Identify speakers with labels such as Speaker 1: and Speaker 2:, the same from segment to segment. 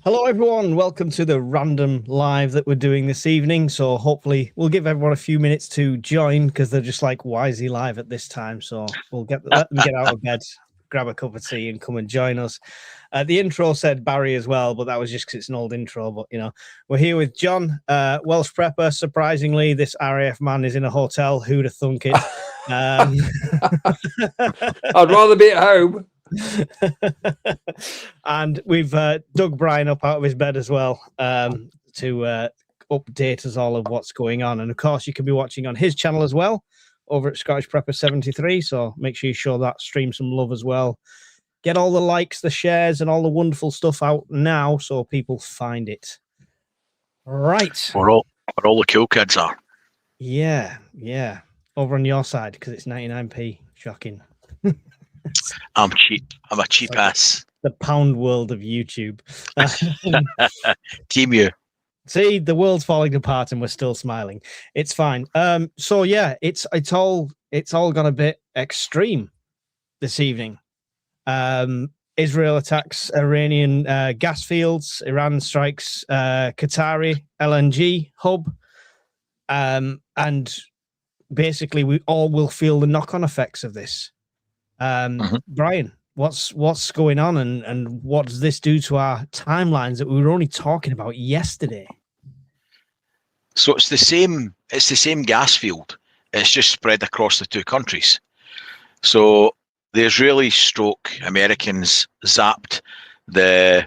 Speaker 1: Hello, everyone. Welcome to the random live that we're doing this evening. So hopefully we'll give everyone a few minutes to join because they're just like, why is he live at this time? So we'll let them get out of bed, grab a cup of tea and come and join us. The intro said Barry as well, but that was just because it's an old intro. But, we're here with John, Welsh prepper. Surprisingly, this RAF man is in a hotel. Who'd have thunk it?
Speaker 2: I'd rather be at home.
Speaker 1: And we've dug Brian up out of his bed as well to update us all of what's going on. And of course, you can be watching on his channel as well over at Scottish Prepper 73. So make sure you show that stream some love as well. Get all the likes, the shares, and all the wonderful stuff out now so people find it. Right.
Speaker 3: Where all the cool kids are.
Speaker 1: Yeah. Over on your side because it's 99p. Shocking.
Speaker 3: I'm cheap. I'm a cheap ass.
Speaker 1: The pound world of YouTube.
Speaker 3: Team you.
Speaker 1: See, the world's falling apart and we're still smiling. It's fine. So yeah, it's all gone a bit extreme this evening. Israel attacks Iranian gas fields. Iran strikes Qatari LNG hub. And basically we all will feel the knock-on effects of this. Brian, what's going on and what does this do to our timelines that we were only talking about yesterday?
Speaker 3: So it's the same gas field. It's just spread across the two countries. So the Israeli stroke Americans zapped the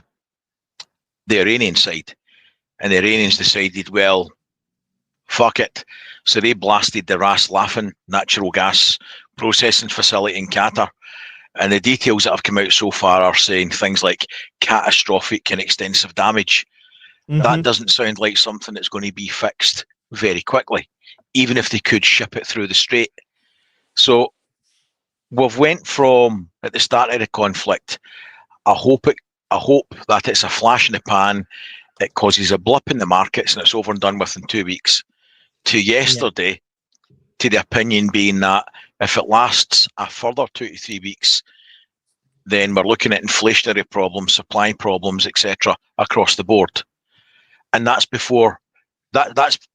Speaker 3: Iranian side, and the Iranians decided, well, fuck it. So they blasted the Ras Laffan natural gas processing facility in Qatar. And the details that have come out so far are saying things like catastrophic and extensive damage. Mm-hmm. That doesn't sound like something that's going to be fixed very quickly, even if they could ship it through the strait. So we've went from, at the start of the conflict, I hope that it's a flash in the pan, it causes a blip in the markets and it's over and done with in 2 weeks, to yesterday, to the opinion being that if it lasts a further 2 to 3 weeks, then we're looking at inflationary problems, supply problems, etc., across the board. And that's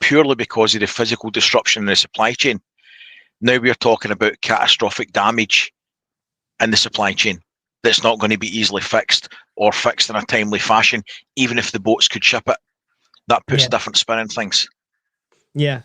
Speaker 3: purely because of the physical disruption in the supply chain. Now we're talking about catastrophic damage in the supply chain that's not going to be easily fixed or fixed in a timely fashion, even if the boats could ship it. That puts a different spin on things.
Speaker 1: Yeah.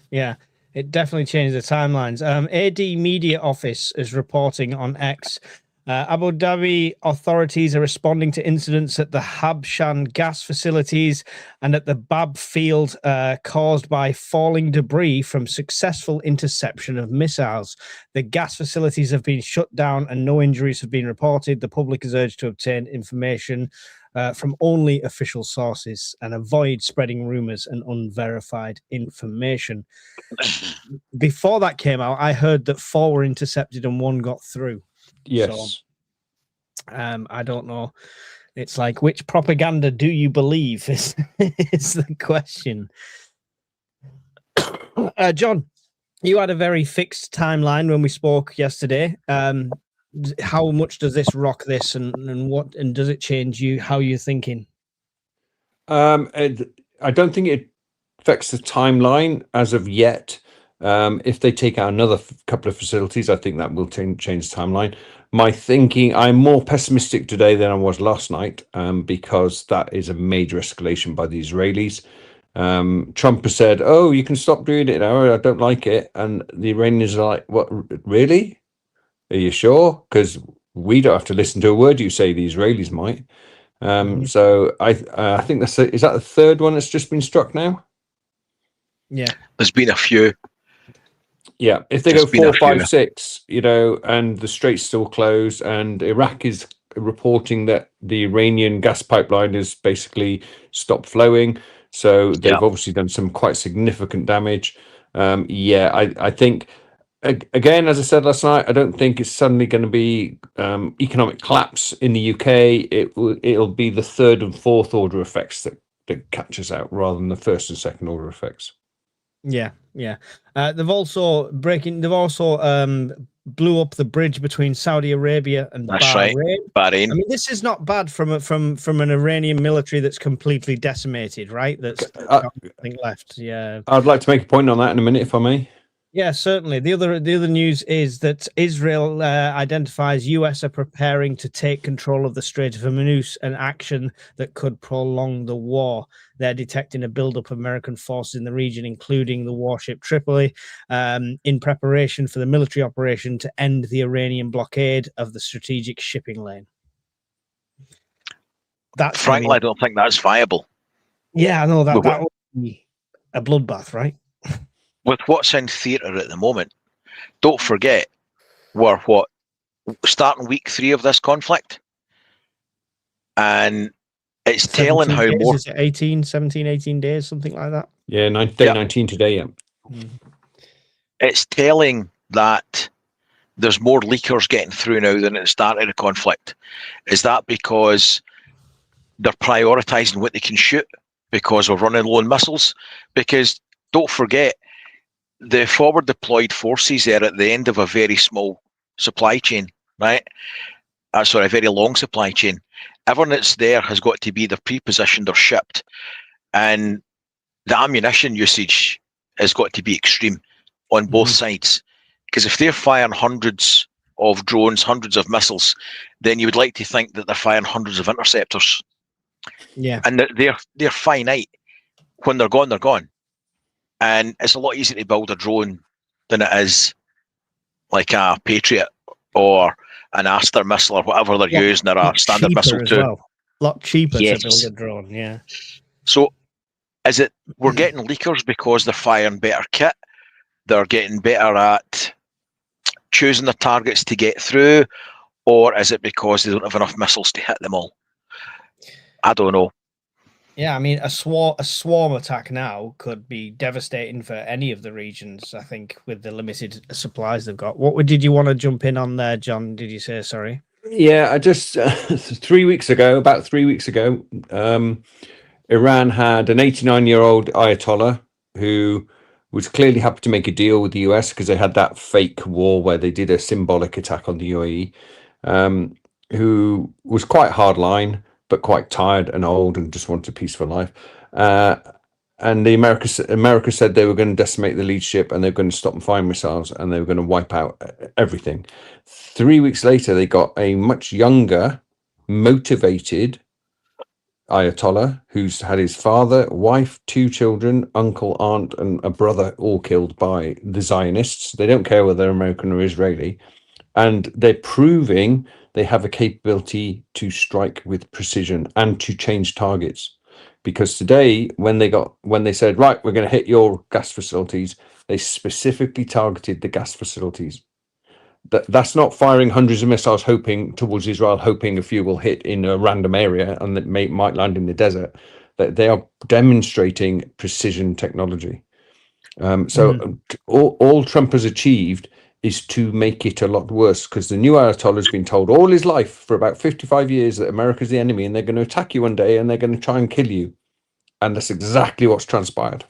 Speaker 1: It definitely changed the timelines. AD Media Office is reporting on X. Abu Dhabi authorities are responding to incidents at the Habshan gas facilities and at the Bab field caused by falling debris from successful interception of missiles. The gas facilities have been shut down and no injuries have been reported. The public is urged to obtain information from only official sources and avoid spreading rumors and unverified information. Before that came out, I heard that 4 were intercepted and 1 got through.
Speaker 2: Yes.
Speaker 1: So, I don't know. It's like, which propaganda do you believe is the question. John, you had a very fixed timeline when we spoke yesterday. How much does this rock this and does it change how you're thinking?
Speaker 2: I don't think it affects the timeline as of yet. If they take out another couple of facilities, I think that will change the timeline. My thinking, I'm more pessimistic today than I was last night, because that is a major escalation by the Israelis. Trump has said, "Oh, you can stop doing it now. I don't like it," and the Iranians are like, "What? Really? Are you sure? Because we don't have to listen to a word you say. The Israelis might." So I think is that the third one that's just been struck now?
Speaker 1: Yeah,
Speaker 3: there's been a few.
Speaker 2: Yeah, if they go 4, 5, 6, and the strait's still closed, and Iraq is reporting that the Iranian gas pipeline has basically stopped flowing, so they've obviously done some quite significant damage. I think, again, as I said last night, I don't think it's suddenly going to be economic collapse in the UK. It'll be the third and fourth order effects that catches out rather than the first and second order effects.
Speaker 1: Yeah. They've also blew up the bridge between Saudi Arabia and
Speaker 3: That's
Speaker 1: Bahrain.
Speaker 3: right. Bahrain.
Speaker 1: I mean, this is not bad from an Iranian military that's completely decimated, right? That's got nothing left. Yeah.
Speaker 2: I'd like to make a point on that in a minute, if I may.
Speaker 1: Yeah, certainly. The other news is that Israel identifies US are preparing to take control of the Strait of Hormuz, an action that could prolong the war. They're detecting a buildup of American forces in the region, including the warship Tripoli, in preparation for the military operation to end the Iranian blockade of the strategic shipping lane.
Speaker 3: Frankly, I don't think that's viable.
Speaker 1: Yeah, I know that would be a bloodbath, right?
Speaker 3: With what's in theatre at the moment, don't forget, we're starting week 3 of this conflict, and it's telling how
Speaker 1: days,
Speaker 3: more.
Speaker 1: Is it 18 days, something like that?
Speaker 2: Yeah, day 19 today. Yeah.
Speaker 3: It's telling that there's more leakers getting through now than at the start of the conflict. Is that because they're prioritising what they can shoot because we're running low on missiles? Because don't forget, the forward deployed forces are at the end of a very small supply chain, right? Sorry, a very long supply chain. Everyone that's there has got to be either pre-positioned or shipped. And the ammunition usage has got to be extreme on both sides. Because if they're firing hundreds of drones, hundreds of missiles, then you would like to think that they're firing hundreds of interceptors.
Speaker 1: Yeah.
Speaker 3: And they're finite. When they're gone, they're gone. And it's a lot easier to build a drone than it is like a Patriot or an Aster missile or whatever they're using, or a standard missile too.
Speaker 1: A lot cheaper
Speaker 3: Yes.
Speaker 1: to build a drone, yeah.
Speaker 3: So is it we're getting leakers because they're firing better kit, they're getting better at choosing their targets to get through, or is it because they don't have enough missiles to hit them all? I don't know.
Speaker 1: Yeah, I mean, a swarm attack now could be devastating for any of the regions, I think, with the limited supplies they've got. Did you want to jump in on there, John? Did you say, sorry?
Speaker 2: Yeah, I just, about 3 weeks ago, Iran had an 89-year-old Ayatollah who was clearly happy to make a deal with the US because they had that fake war where they did a symbolic attack on the UAE, who was quite hardline, but quite tired and old and just wanted a peaceful life. And the America said they were going to decimate the leadership and they were going to stop them firing missiles and they were going to wipe out everything. 3 weeks later, they got a much younger, motivated Ayatollah who's had his father, wife, 2 children, uncle, aunt, and a brother all killed by the Zionists. They don't care whether they're American or Israeli. And they're proving they have a capability to strike with precision and to change targets. Because today, when they said, right, we're going to hit your gas facilities, they specifically targeted the gas facilities. That's not firing hundreds of missiles towards Israel, hoping a few will hit in a random area and that might land in the desert. That they are demonstrating precision technology. All Trump has achieved is to make it a lot worse, because the new Ayatollah has been told all his life for about 55 years that America's the enemy and they're going to attack you one day and they're going to try and kill you. And that's exactly what's transpired.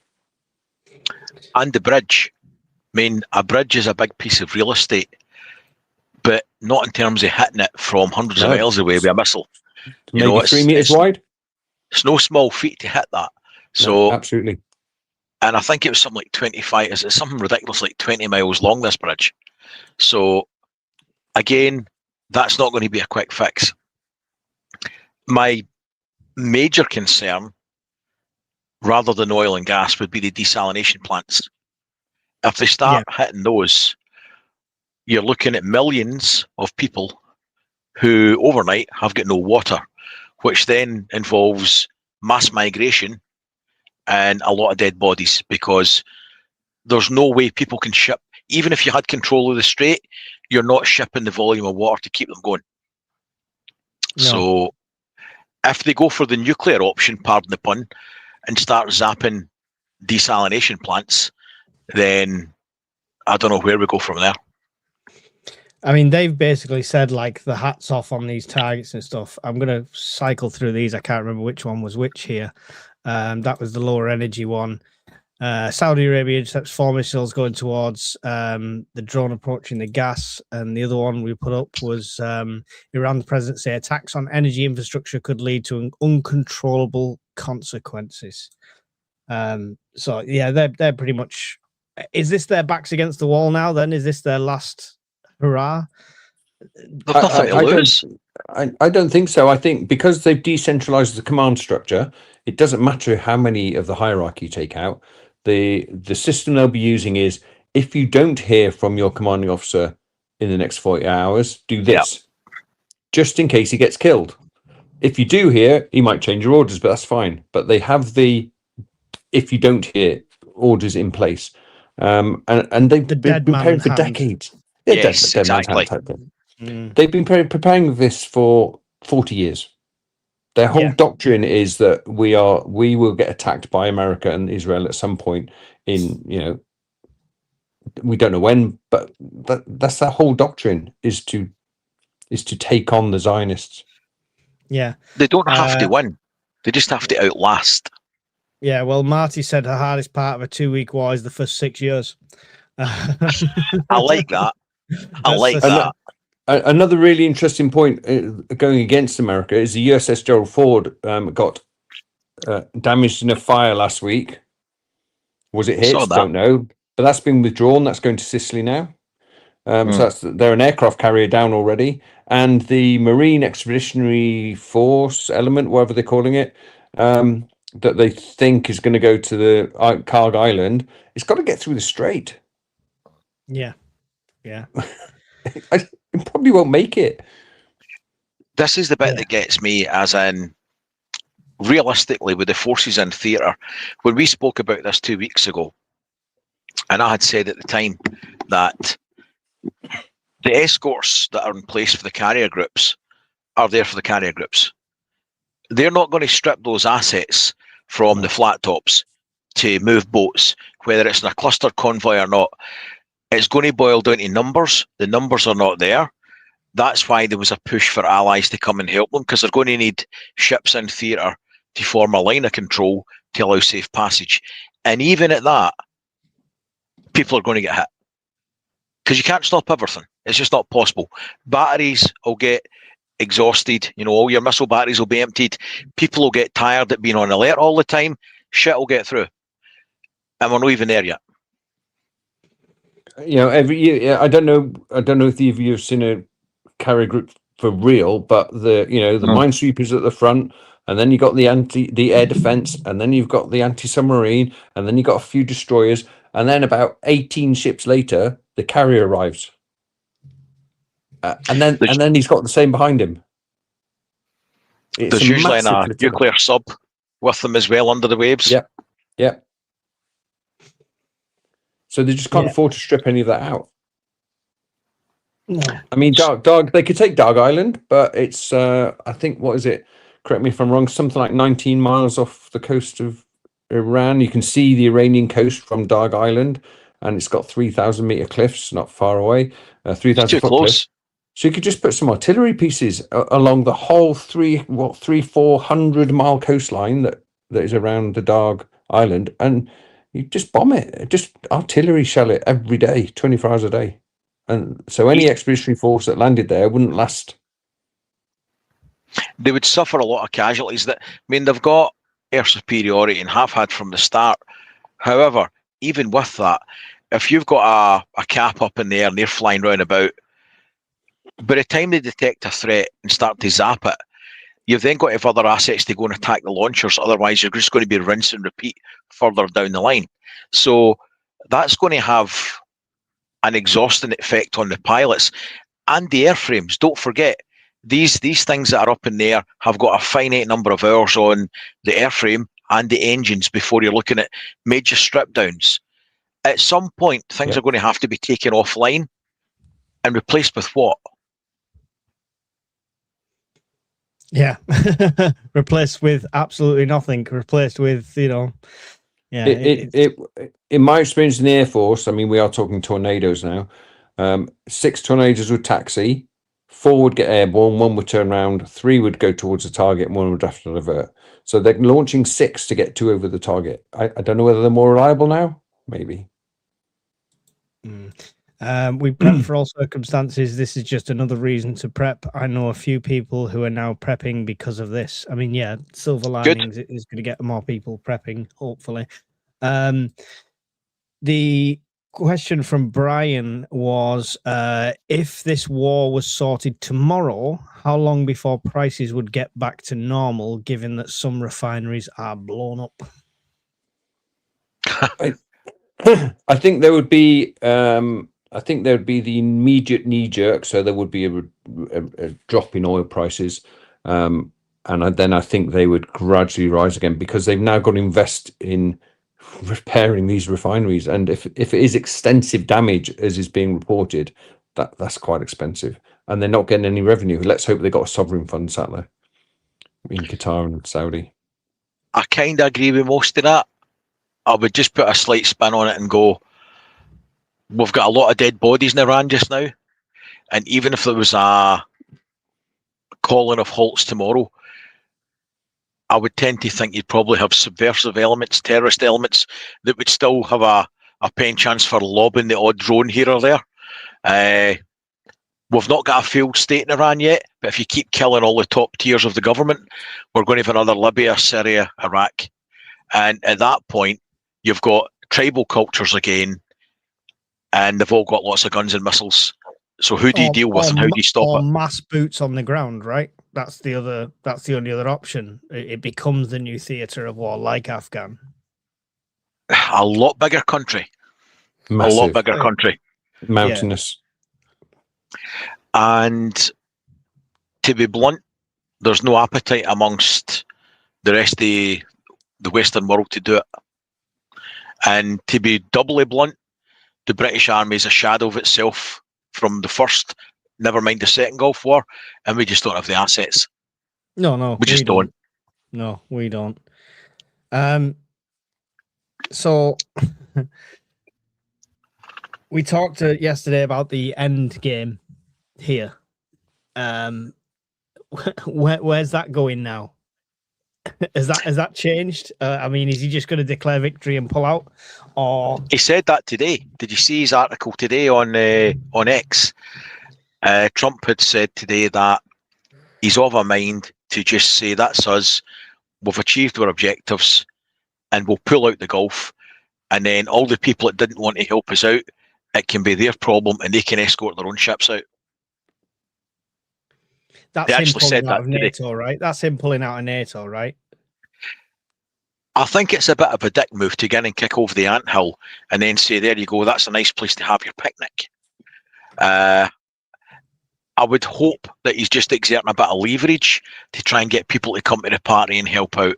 Speaker 3: And the bridge. I mean, a bridge is a big piece of real estate, but not in terms of hitting it from hundreds of miles away with a missile.
Speaker 2: Maybe 3 meters wide.
Speaker 3: It's no small feat to hit that. So
Speaker 2: no, absolutely.
Speaker 3: And I think it was something like 25. Is it something ridiculous like 20 miles long, this bridge? So again, that's not going to be a quick fix. My major concern, rather than oil and gas, would be the desalination plants. If they start hitting those, you're looking at millions of people who overnight have got no water, which then involves mass migration and a lot of dead bodies, because there's no way people can ship. Even if you had control of the strait, you're not shipping the volume of water to keep them going. No. So if they go for the nuclear option, pardon the pun, and start zapping desalination plants, then I don't know where we go from there.
Speaker 1: I mean, they've basically said, like, the hats off on these targets and stuff. I'm going to cycle through these. I can't remember which one was which here. That was the lower energy one. Saudi Arabia intercepts 4 missiles going towards the drone approaching the gas. And the other one we put up was Iran, the president say attacks on energy infrastructure could lead to uncontrollable consequences. So yeah, they're pretty much. Is this their backs against the wall now? Then is this their last hurrah?
Speaker 3: They've nothing to lose.
Speaker 2: I don't think so. I think because they've decentralized the command structure, it doesn't matter how many of the hierarchy you take out. The system they'll be using is if you don't hear from your commanding officer in the next 40 hours, do this, just in case he gets killed. If you do hear, he might change your orders, but that's fine. But they have the if you don't hear orders in place, and they've been preparing for decades. Yeah,
Speaker 3: yes, exactly.
Speaker 2: They've been preparing this for 40 years. Their whole doctrine is that we will get attacked by America and Israel at some point in, we don't know when, but that's their whole doctrine is to take on the Zionists.
Speaker 1: Yeah.
Speaker 3: They don't have to win. They just have to outlast.
Speaker 1: Yeah, well, Marty said the hardest part of a 2-week war is the first 6 years.
Speaker 2: I
Speaker 3: like that. I like that.
Speaker 2: Another really interesting point going against America is the USS Gerald Ford got damaged in a fire last week. Was it hit? Don't know. But that's been withdrawn. That's going to Sicily now. So they're an aircraft carrier down already. And the Marine Expeditionary Force element, whatever they're calling it, that they think is going to go to the Carg Island, it's got to get through the strait.
Speaker 1: Yeah.
Speaker 2: I probably won't make it.
Speaker 3: This is the bit that gets me, as in, realistically, with the forces in theatre, when we spoke about this 2 weeks ago, and I had said at the time that the escorts that are in place for the carrier groups are there for the carrier groups. They're not going to strip those assets from the flat tops to move boats, whether it's in a cluster convoy or not. It's going to boil down to numbers. The numbers are not there. That's why there was a push for allies to come and help them, because they're going to need ships in theatre to form a line of control to allow safe passage. And even at that, people are going to get hit, because you can't stop everything. It's just not possible. Batteries will get exhausted. All your missile batteries will be emptied. People will get tired at being on alert all the time. Shit will get through. And we're not even there yet.
Speaker 2: Every year, I don't know if you've seen a carrier group for real, but the minesweepers at the front, and then you got the air defense, and then you've got the anti-submarine, and then you got a few destroyers, and then about 18 ships later, the carrier arrives, and then he's got the same behind him.
Speaker 3: There's usually a nuclear sub with them as well under the waves.
Speaker 2: Yeah. So they just can't afford to strip any of that out.
Speaker 1: No.
Speaker 2: I mean, Darg, they could take Darg Island, but it's, I think, what is it? Correct me if I'm wrong, something like 19 miles off the coast of Iran. You can see the Iranian coast from Darg Island, and it's got 3,000 meter cliffs, not far away, 3,000 foot cliffs. So you could just put some artillery pieces along the whole 400 mile coastline that is around the Darg Island, and you just bomb it, just artillery shell it every day, 24 hours a day. And so any expeditionary force that landed there wouldn't last.
Speaker 3: They would suffer a lot of casualties. They've got air superiority and have had from the start. However, even with that, if you've got a cap up in the air and they're flying round about, by the time they detect a threat and start to zap it, you've then got to have other assets to go and attack the launchers. Otherwise, you're just going to be rinse and repeat further down the line. So that's going to have an exhausting effect on the pilots and the airframes. Don't forget, these things that are up in the air have got a finite number of hours on the airframe and the engines before you're looking at major strip downs. At some point, things are going to have to be taken offline and replaced with what?
Speaker 1: Yeah. Replaced with absolutely nothing. Replaced with, in
Speaker 2: my experience in the Air Force, I mean, we are talking tornadoes now. 6 tornadoes would taxi, 4 would get airborne, 1 would turn around, 3 would go towards the target, and 1 would have to divert. So they're launching 6 to get 2 over the target. I don't know whether they're more reliable now. Maybe.
Speaker 1: We prep for all circumstances. This is just another reason to prep. I know a few people who are now prepping because of this. I mean, yeah, silver linings is going to get more people prepping, hopefully. The question from Brian was, if this war was sorted tomorrow, how long before prices would get back to normal, given that some refineries are blown up?
Speaker 2: I think there would be the immediate knee jerk, so there would be a drop in oil prices, and then I think they would gradually rise again because they've now got to invest in repairing these refineries, and if it is extensive damage as is being reported, that's quite expensive, and they're not getting any revenue. Let's hope they got a sovereign fund sat there in Qatar and Saudi.
Speaker 3: I kind of agree with most of that. I would just put a slight spin on it and go, we've got a lot of dead bodies in Iran just now, and even if there was a calling of halts tomorrow, I would tend to think you'd probably have subversive elements, terrorist elements that would still have a pen chance for lobbing the odd drone here or there. We've not got a failed state in Iran yet, but if you keep killing all the top tiers of the government, we're going to have another Libya, Syria, Iraq. And at that point, you've got tribal cultures again, and they've all got lots of guns and missiles. So who do you deal with and how do you stop it?
Speaker 1: Mass boots on the ground, right? That's the only other option. It becomes the new theatre of war, like Afghan.
Speaker 3: A lot bigger country.
Speaker 2: Massive.
Speaker 3: A lot bigger country.
Speaker 2: Mountainous.
Speaker 3: Yeah. And to be blunt, there's no appetite amongst the rest of the Western world to do it. And to be doubly blunt, the British Army is a shadow of itself from the first, never mind the second Gulf War, and we just don't have the assets.
Speaker 1: No,
Speaker 3: we just don't.
Speaker 1: No, we don't. So we talked yesterday about the end game here. Where's that going now? Has that changed? I mean, is he just going to declare victory and pull out? Or
Speaker 3: he said that today. Did you see his article today on X? Trump had said today that he's of a mind to just say that's us. We've achieved our objectives, and we'll pull out the Gulf. And then all the people that didn't want to help us out, it can be their problem, and they can escort their own ships out.
Speaker 1: That's
Speaker 3: they
Speaker 1: him
Speaker 3: actually
Speaker 1: pulling
Speaker 3: said
Speaker 1: out
Speaker 3: that
Speaker 1: of
Speaker 3: today.
Speaker 1: NATO, right? That's him pulling out of NATO, right?
Speaker 3: I think it's a bit of a dick move to get in and kick over the anthill and then say, there you go, that's a nice place to have your picnic. I would hope that he's just exerting a bit of leverage to try and get people to come to the party and help out.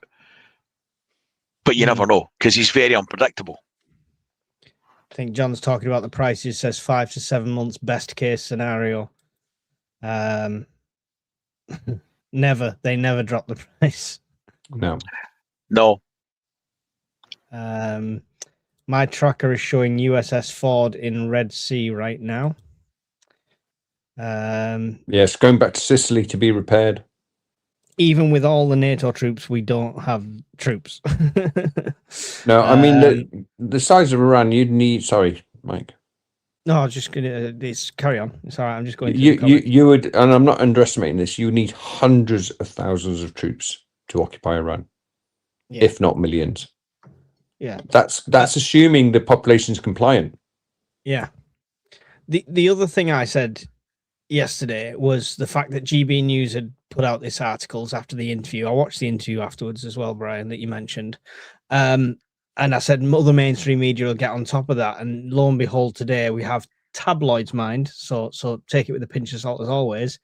Speaker 3: But you never know, because he's very unpredictable.
Speaker 1: I think John's talking about the prices, says 5 to 7 months best case scenario. They never drop the price.
Speaker 2: No.
Speaker 1: My tracker is showing USS Ford in Red Sea right now.
Speaker 2: Yes, going back to Sicily to be repaired.
Speaker 1: Even with all the NATO troops, we don't have troops.
Speaker 2: No, I mean the size of Iran, you'd need. Sorry, Mike.
Speaker 1: No, I was just gonna. Carry on. It's all right. I'm just going.
Speaker 2: You would, and I'm not underestimating this. You need hundreds of thousands of troops to occupy Iran, if not millions.
Speaker 1: Yeah,
Speaker 2: that's assuming the population's compliant.
Speaker 1: Yeah. The other thing I said yesterday was the fact that GB News had put out this articles after the interview. I watched the interview afterwards as well, Brian, that you mentioned. And I said other mainstream media will get on top of that. And lo and behold, today we have tabloids mind. So take it with a pinch of salt as always,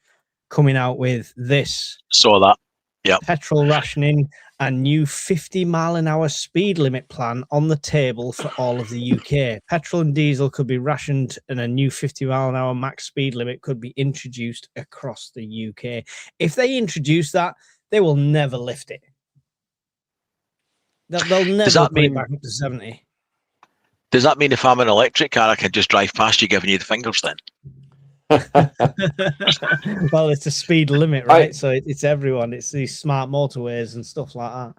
Speaker 1: coming out with this.
Speaker 3: Saw that. Yeah.
Speaker 1: Petrol rationing and new 50-mile-an-hour speed limit plan on the table for all of the UK. Petrol and diesel could be rationed and a new 50-mile-an-hour max speed limit could be introduced across the UK. If they introduce that, they will never lift it. They'll never put it back up to 70.
Speaker 3: Does that mean if I'm an electric car, I can just drive past you giving you the fingers then?
Speaker 1: Well, it's a speed limit, right? So it's everyone. It's these smart motorways and stuff like that.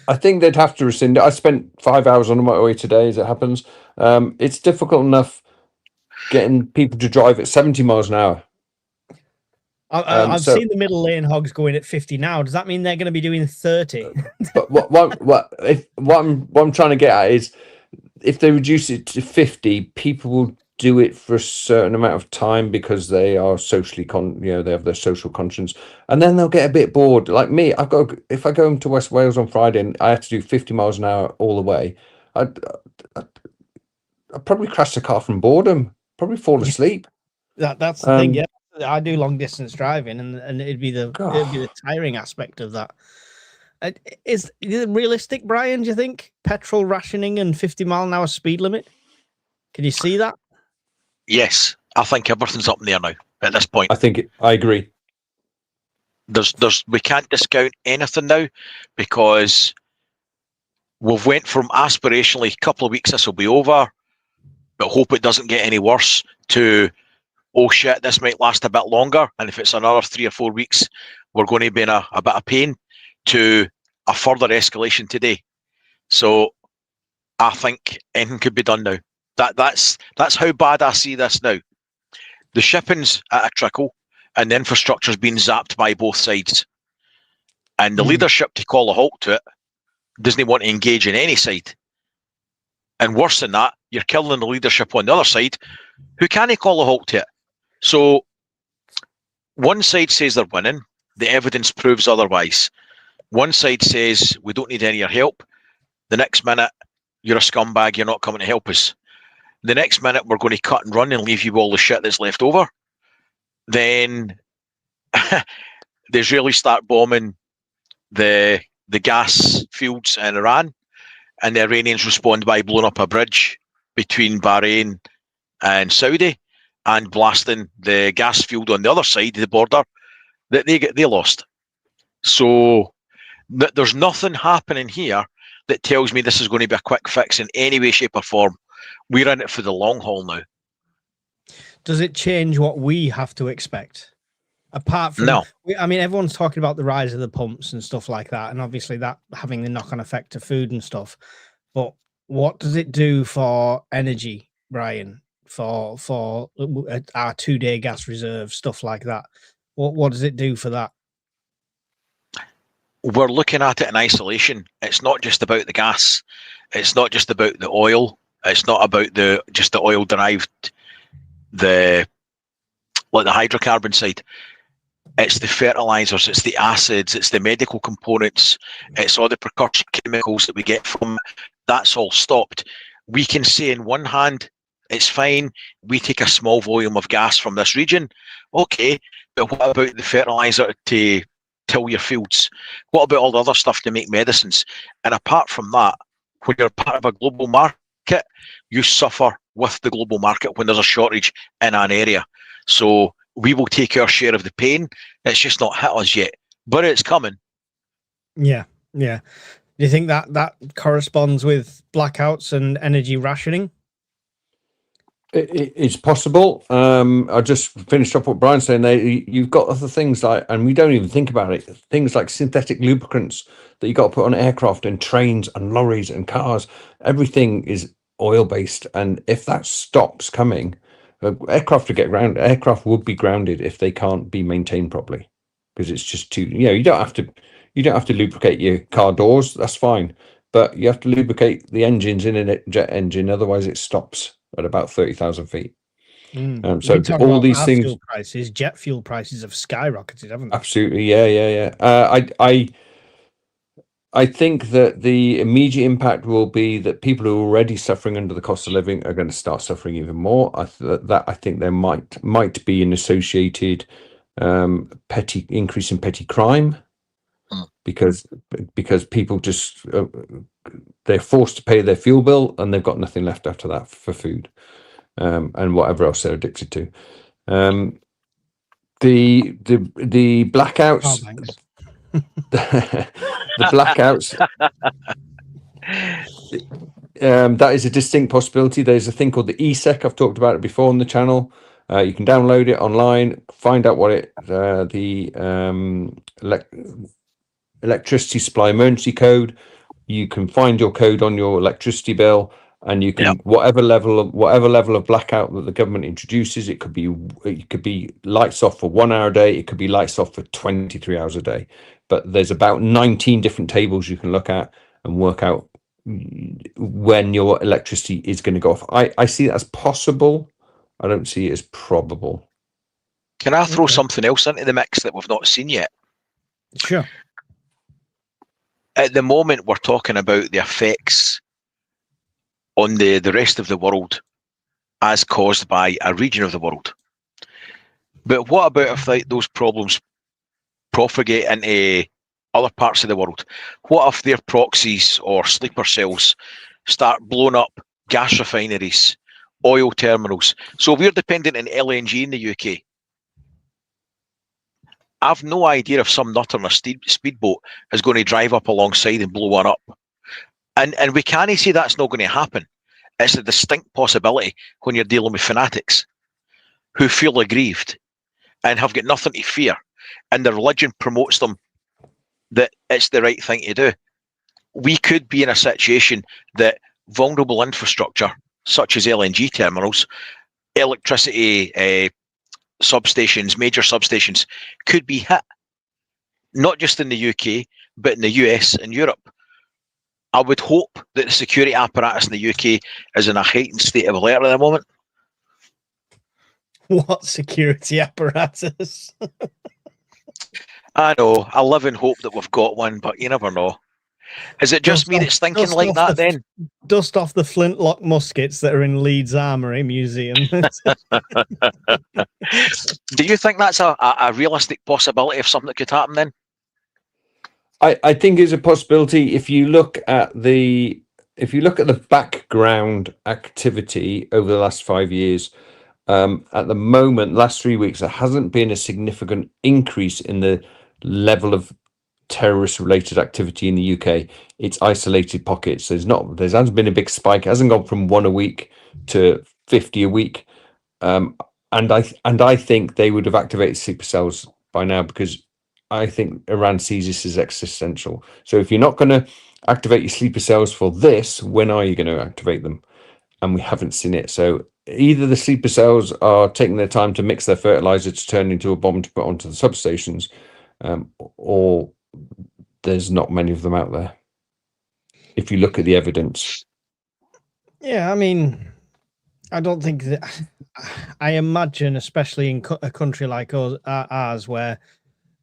Speaker 2: I think they'd have to rescind it. I spent 5 hours on the motorway today, as it happens. It's difficult enough getting people to drive at 70 miles an hour.
Speaker 1: I've seen the middle lane hogs going at 50 now. Does that mean they're going to be doing 30?
Speaker 2: But what I'm trying to get at is, if they reduce it to 50, people will do it for a certain amount of time because they are socially they have their social conscience, and then they'll get a bit bored. Like me, if I go into West Wales on Friday and I have to do 50 miles an hour all the way, I'd probably crash the car from boredom, probably fall asleep.
Speaker 1: That's the thing. Yeah, I do long distance driving, and it'd be the tiring aspect of that. Is it realistic, Brian? Do you think petrol rationing and 50-mile-an-hour speed limit? Can you see that?
Speaker 3: Yes, I think everything's up in the air now at this point.
Speaker 2: I agree.
Speaker 3: We can't discount anything now, because we've went from aspirationally a couple of weeks this will be over, but hope it doesn't get any worse, to oh shit, this might last a bit longer, and if it's another 3 or 4 weeks, we're going to be in a bit of pain, to a further escalation today. So I think anything could be done now. That's how bad I see this now. The shipping's at a trickle, and the infrastructure's been zapped by both sides. And the leadership to call a halt to it doesn't want to engage in any side. And worse than that, you're killing the leadership on the other side, who can't call a halt to it. So one side says they're winning, the evidence proves otherwise. One side says we don't need any of your help. The next minute, you're a scumbag, you're not coming to help us. The next minute, we're going to cut and run and leave you all the shit that's left over. Then the Israelis start bombing the gas fields in Iran, and the Iranians respond by blowing up a bridge between Bahrain and Saudi and blasting the gas field on the other side of the border that they lost. So there's nothing happening here that tells me this is going to be a quick fix in any way, shape or form. We're in it for the long haul now.
Speaker 1: Does it change what we have to expect? Apart from,
Speaker 3: no.
Speaker 1: I mean, everyone's talking about the rise of the pumps and stuff like that, and obviously that having the knock-on effect to food and stuff. But what does it do for energy, Brian? For our 2-day gas reserve, stuff like that. What does it do for that?
Speaker 3: We're looking at it in isolation. It's not just about the gas. It's not just about the oil. It's not about just the oil derived, the hydrocarbon side. It's the fertilizers, it's the acids, it's the medical components, it's all the precursor chemicals that we get from. That's all stopped. We can say in one hand, it's fine, we take a small volume of gas from this region. Okay, but what about the fertilizer to till your fields? What about all the other stuff to make medicines? And apart from that, when you're part of a global market, you suffer with the global market when there's a shortage in an area. So we will take our share of the pain. It's just not hit us yet, but it's coming.
Speaker 1: Yeah. Do you think that corresponds with blackouts and energy rationing?
Speaker 2: It's possible. I just finished up what Brian's saying there. You've got other things like, and we don't even think about it, things like synthetic lubricants that you got to put on aircraft and trains and lorries and cars. Everything is oil-based, and if that stops coming, aircraft would get grounded. Aircraft would be grounded if they can't be maintained properly, because it's just too. You don't have to lubricate your car doors. That's fine, but you have to lubricate the engines in a jet engine, otherwise it stops at about 30,000 feet. So all these things,
Speaker 1: fuel prices, jet fuel prices have skyrocketed, haven't they?
Speaker 2: Absolutely, yeah. I think that the immediate impact will be that people who are already suffering under the cost of living are going to start suffering even more. I think there might be an associated increase in petty crime, because people just they're forced to pay their fuel bill and they've got nothing left after that for food and whatever else they're addicted to. The blackouts. The blackouts, that is a distinct possibility. There's a thing called the ESEC. I've talked about it before on the channel. You can download it online, find out what electricity supply emergency code. You can find your code on your electricity bill, and you can whatever level of blackout that the government introduces. It could be lights off for 1 hour a day. It could be lights off for 23 hours a day. But there's about 19 different tables you can look at and work out when your electricity is going to go off. I see it as possible. I don't see it as probable.
Speaker 3: Can I throw something else into the mix that we've not seen yet?
Speaker 1: Sure.
Speaker 3: At the moment, we're talking about the effects on the rest of the world as caused by a region of the world. But what about if those problems propagate into other parts of the world? What if their proxies or sleeper cells start blowing up gas refineries, oil terminals? So we're dependent on LNG in the UK. I've no idea if some nut on a speedboat is going to drive up alongside and blow one up. And we can't say that's not going to happen. It's a distinct possibility when you're dealing with fanatics who feel aggrieved and have got nothing to fear, and their religion promotes them that it's the right thing to do. We could be in a situation that vulnerable infrastructure, such as LNG terminals, electricity substations, major substations, could be hit, not just in the UK, but in the US and Europe. I would hope that the security apparatus in the UK is in a heightened state of alert at the moment.
Speaker 1: What security apparatus?
Speaker 3: I know, I live in hope that we've got one, but you never know. Is it just me that's thinking like that then?
Speaker 1: Dust off the flintlock muskets that are in Leeds Armoury Museum.
Speaker 3: Do you think that's a realistic possibility of something that could happen then?
Speaker 2: I think it's a possibility if you look at the background activity over the last 5 years. At the moment, last 3 weeks, there hasn't been a significant increase in the level of terrorist-related activity in the UK. It's isolated pockets. There hasn't been a big spike. It hasn't gone from 1 a week to 50 a week. And I think they would have activated sleeper cells by now, because I think Iran sees this as existential. So if you're not going to activate your sleeper cells for this, when are you going to activate them? And we haven't seen it. So either the sleeper cells are taking their time to mix their fertilizer to turn into a bomb to put onto the substations, or there's not many of them out there, if you look at the evidence.
Speaker 1: Yeah, I mean, I don't think that. I imagine, especially in a country like ours, where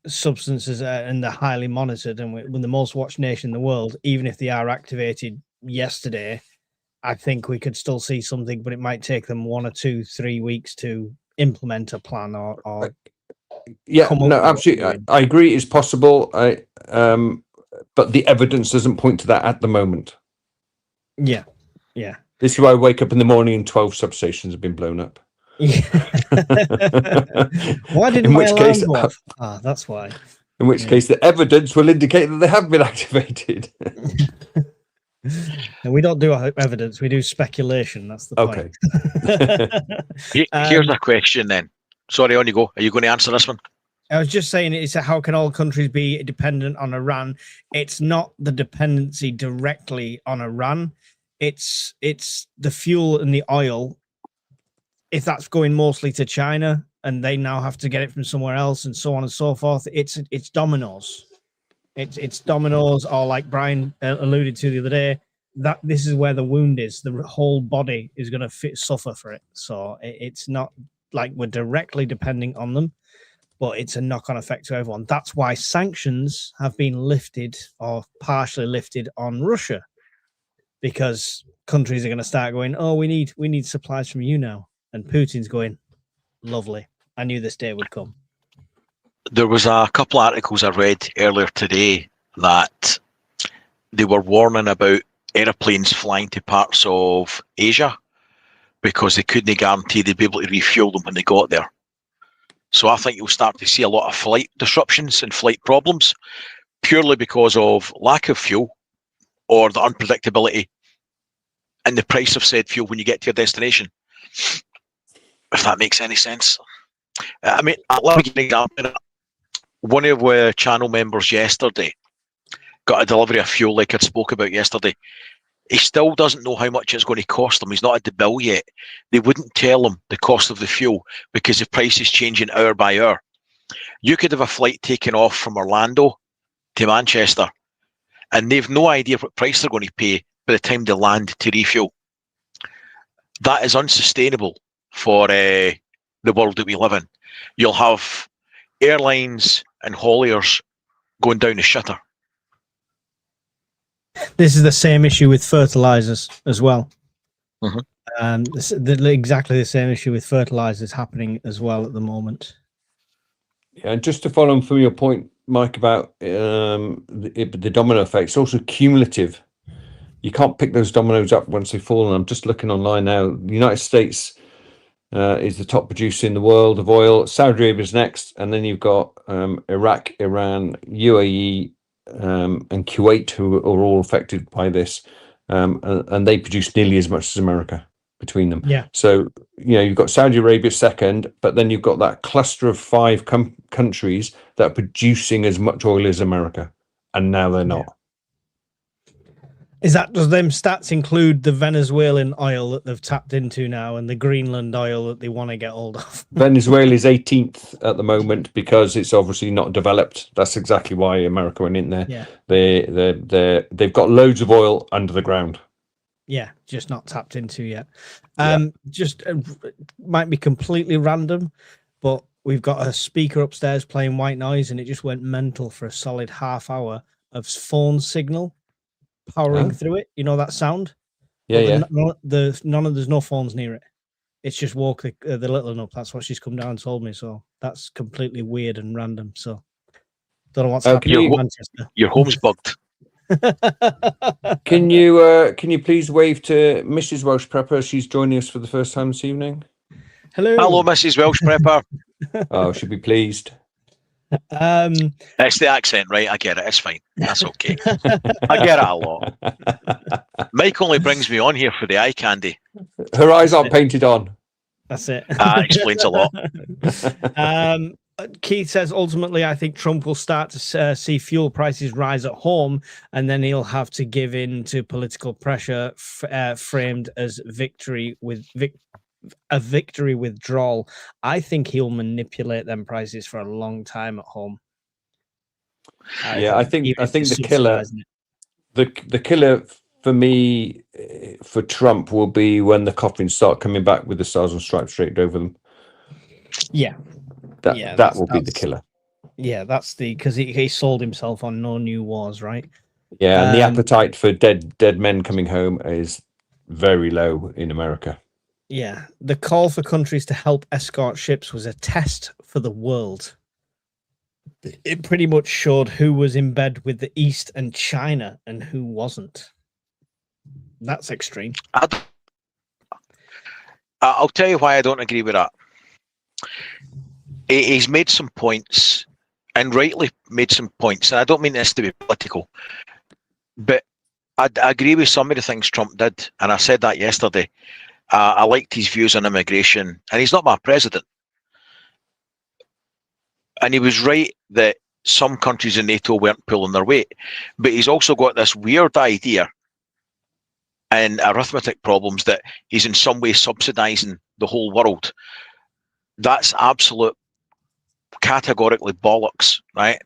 Speaker 1: substances are, and they're highly monitored, and we're the most watched nation in the world, even if they are activated yesterday, I think we could still see something, but it might take them 1 or 2, 3 weeks to implement a plan or
Speaker 2: yeah, no, absolutely. I agree it's possible. But the evidence doesn't point to that at the moment.
Speaker 1: Yeah.
Speaker 2: This is why I wake up in the morning and 12 substations have been blown up.
Speaker 1: Yeah. Why didn't my alarm go off? That's why.
Speaker 2: In which case, the evidence will indicate that they have been activated.
Speaker 1: And we don't do evidence; we do speculation. That's the point.
Speaker 3: Okay. Here's a question then. Sorry, on you go. Are you going to answer this one?
Speaker 1: I was just saying, it's how can all countries be dependent on Iran? It's not the dependency directly on Iran. It's the fuel and the oil. If that's going mostly to China and they now have to get it from somewhere else and so on and so forth, it's dominoes. It's dominoes, or like Brian alluded to the other day, that this is where the wound is. The whole body is going to suffer for it. So it's not like we're directly depending on them, but it's a knock-on effect to everyone. That's why sanctions have been lifted or partially lifted on Russia, because countries are going to start going, oh, we need supplies from you now. And Putin's going, lovely. I knew this day would come.
Speaker 3: There was a couple of articles I read earlier today that they were warning about aeroplanes flying to parts of Asia because they couldn't guarantee they'd be able to refuel them when they got there. So I think you'll start to see a lot of flight disruptions and flight problems purely because of lack of fuel or the unpredictability and the price of said fuel when you get to your destination. if that makes any sense. I mean, let me give an example. One of the channel members yesterday got a delivery of fuel like I spoke about yesterday. He still doesn't know how much it's going to cost him. He's not had the bill yet. They wouldn't tell him the cost of the fuel because the price is changing hour by hour. You could have a flight taken off from Orlando to Manchester, and they've no idea what price they're going to pay by the time they land to refuel. That is unsustainable for the world that we live in. You'll have airlines and hauliers going down the shitter.
Speaker 1: This is the same issue with fertilizers as well. Exactly the same issue with fertilizers happening as well at the moment.
Speaker 2: Yeah, and just to follow on from your point, Mike, about the domino effect, it's also cumulative. You can't pick those dominoes up once they fall. And I'm just looking online now. The United States is the top producer in the world of oil. Saudi Arabia is next, and then you've got Iraq, Iran, UAE, and Kuwait, who are all affected by this, and they produce nearly as much as America between them.
Speaker 1: Yeah.
Speaker 2: So you've got Saudi Arabia second, but then you've got that cluster of 5 countries that are producing as much oil as America, and now they're not.
Speaker 1: Does them stats include the Venezuelan oil that they've tapped into now and the Greenland oil that they want to get hold of?
Speaker 2: Venezuela is 18th at the moment because it's obviously not developed. That's exactly why America went in there.
Speaker 1: Yeah.
Speaker 2: They've got loads of oil under the ground.
Speaker 1: Yeah, just not tapped into yet.
Speaker 2: Yeah.
Speaker 1: Just might be completely random, but we've got a speaker upstairs playing white noise, and it just went mental for a solid half hour of phone signal powering through it. You know that sound?
Speaker 2: Yeah,
Speaker 1: There's no phones near it. It's just woke the little one up. That's what she's come down and told me. So that's completely weird and random. So don't know what's happening in Manchester.
Speaker 3: Your home's bugged.
Speaker 2: Can you please wave to Mrs. Welsh Prepper? She's joining us for the first time this evening.
Speaker 3: Hello, Mrs. Welsh Prepper.
Speaker 2: Oh, she'll be pleased.
Speaker 3: It's the accent, right? I get it. It's fine. That's okay. I get it a lot. Mike only brings me on here for the eye candy.
Speaker 2: Her eyes aren't painted on.
Speaker 1: That's it.
Speaker 3: That explains a lot.
Speaker 1: Keith says, ultimately, I think Trump will start to see fuel prices rise at home, and then he'll have to give in to political pressure framed as victory with a victory withdrawal. I think he'll manipulate them prices for a long time at home.
Speaker 2: I think the killer for me for Trump will be when the coffins start coming back with the stars and stripes draped over them.
Speaker 1: Yeah.
Speaker 2: That will be the killer.
Speaker 1: Yeah, that's because he sold himself on no new wars, right?
Speaker 2: Yeah, and the appetite for dead men coming home is very low in America.
Speaker 1: Yeah, the call for countries to help escort ships was a test for the world. It pretty much showed who was in bed with the East and China and who wasn't. That's extreme.
Speaker 3: I'll tell you why I don't agree with that. He's made some points, and rightly made some points, and I don't mean this to be political, but I agree with some of the things Trump did, and I said that yesterday. I liked his views on immigration, and he's not my president. And he was right that some countries in NATO weren't pulling their weight, but he's also got this weird idea and arithmetic problems that he's in some way subsidizing the whole world. That's absolute categorically bollocks, right?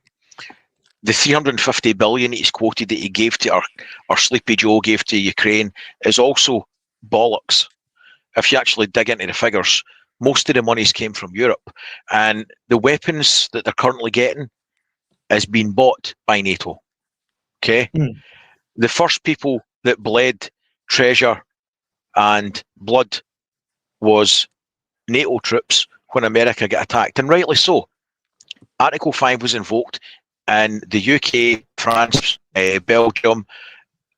Speaker 3: The 350 billion he's quoted that he gave to or Sleepy Joe gave to Ukraine is also bollocks. If you actually dig into the figures, most of the monies came from Europe, and the weapons that they're currently getting is being bought by NATO. Okay, the first people that bled treasure and blood was NATO troops when America got attacked, and rightly so. Article 5 was invoked, and the UK, France, Belgium,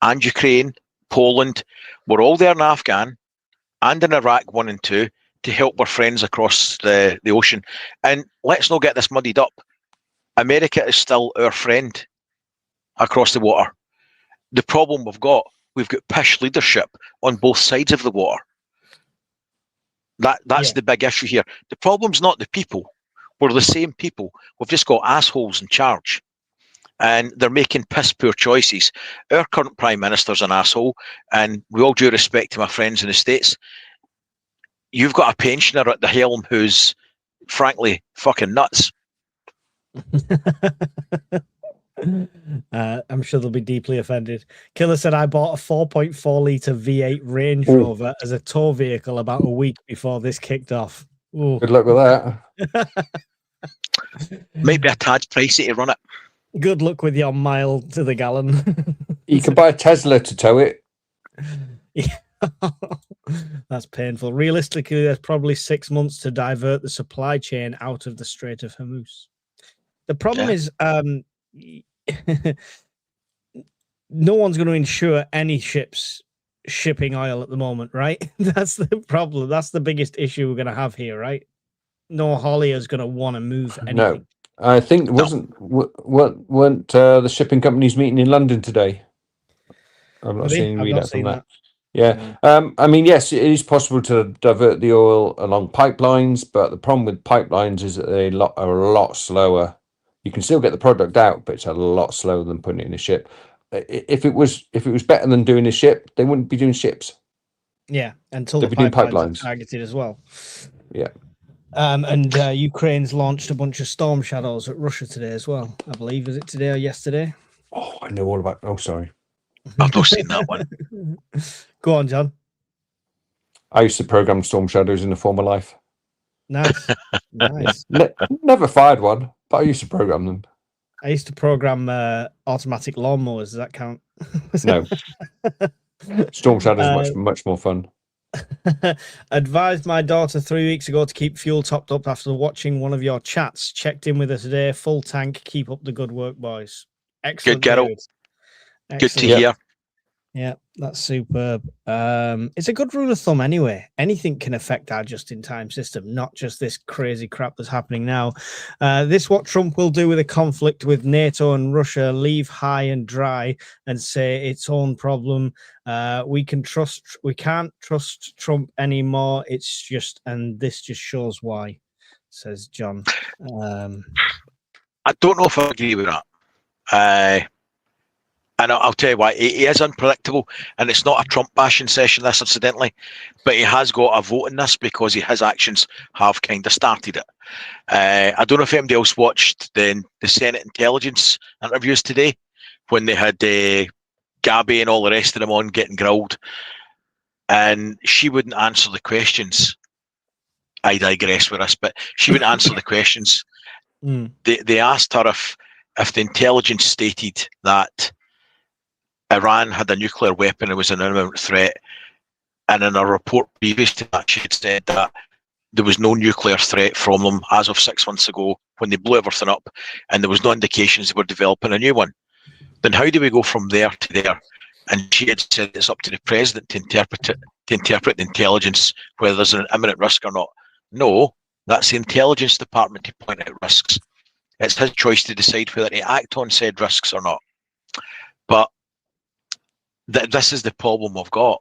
Speaker 3: and Ukraine, Poland were all there in Afghan and in Iraq 1 and 2 to help our friends across the ocean. And let's not get this muddied up. America is still our friend across the water. The problem we've got pish leadership on both sides of the water. That's the big issue here. The problem's not the people. We're the same people. We've just got assholes in charge. And they're making piss poor choices. Our current Prime Minister's an asshole, and with all due respect to my friends in the States, you've got a pensioner at the helm who's frankly fucking nuts.
Speaker 1: I'm sure they'll be deeply offended. Killer said, I bought a 4.4 litre V8 Range Rover as a tow vehicle about a week before this kicked off. Ooh.
Speaker 2: Good luck with that.
Speaker 3: Might be a tad pricey to run it.
Speaker 1: Good luck with your mile to the gallon.
Speaker 2: You can buy a Tesla to tow it.
Speaker 1: Yeah. That's painful. Realistically, there's probably 6 months to divert the supply chain out of the Strait of Hormuz. The problem is no one's going to insure any ships shipping oil at the moment, right? That's the problem. That's the biggest issue we're going to have here, right? No haulier is going to want to move anything.
Speaker 2: No, I think weren't the shipping companies meeting in London today? I've not seen any readout from that. Yeah. I mean, yes, it is possible to divert the oil along pipelines, but the problem with pipelines is that they are a lot slower. You can still get the product out, but it's a lot slower than putting it in a ship. If it was better than doing a ship, they wouldn't be doing ships.
Speaker 1: Yeah, until
Speaker 2: they'd
Speaker 1: the
Speaker 2: be doing
Speaker 1: pipelines are targeted as well.
Speaker 2: Yeah.
Speaker 1: And Ukraine's launched a bunch of Storm Shadows at Russia today as well. I believe, is it today or yesterday?
Speaker 2: Oh, I know all about. Oh, sorry.
Speaker 3: I've not seen that one.
Speaker 1: Go on, John.
Speaker 2: I used to program Storm Shadows in a former life.
Speaker 1: Nice. Nice.
Speaker 2: Never fired one, but I used to program them.
Speaker 1: I used to program automatic lawnmowers. Does that count?
Speaker 2: No. Storm Shadows much more fun.
Speaker 1: Advised my daughter 3 weeks ago to keep fuel topped up after watching one of your chats. Checked in with her today. Full tank. Keep up the good work, boys. Excellent.
Speaker 3: Good, Carol. Good to hear.
Speaker 1: Yeah, that's superb. It's a good rule of thumb anyway. Anything can affect our just-in-time system, not just this crazy crap that's happening now. This what Trump will do with a conflict with NATO and Russia, leave high and dry and say its own problem. We can't trust Trump anymore. It's just, and this just shows why, says John.
Speaker 3: I don't know if I agree with that. And I'll tell you why. He is unpredictable, and it's not a Trump bashing session, this incidentally, but he has got a vote in this because his actions have kind of started it. I don't know if anybody else watched the Senate intelligence interviews today when they had Gabby and all the rest of them on getting grilled, and she wouldn't answer the questions. I digress with this, but she wouldn't answer the questions. They asked her if the intelligence stated that Iran had a nuclear weapon and was an imminent threat, and in a report previous to that, she had said that there was no nuclear threat from them as of 6 months ago when they blew everything up, and there was no indications they were developing a new one. Then how do we go from there to there? And she had said it's up to the president to interpret the intelligence, whether there's an imminent risk or not. No, that's the intelligence department to point out risks. It's his choice to decide whether to act on said risks or not. But this is the problem we've got.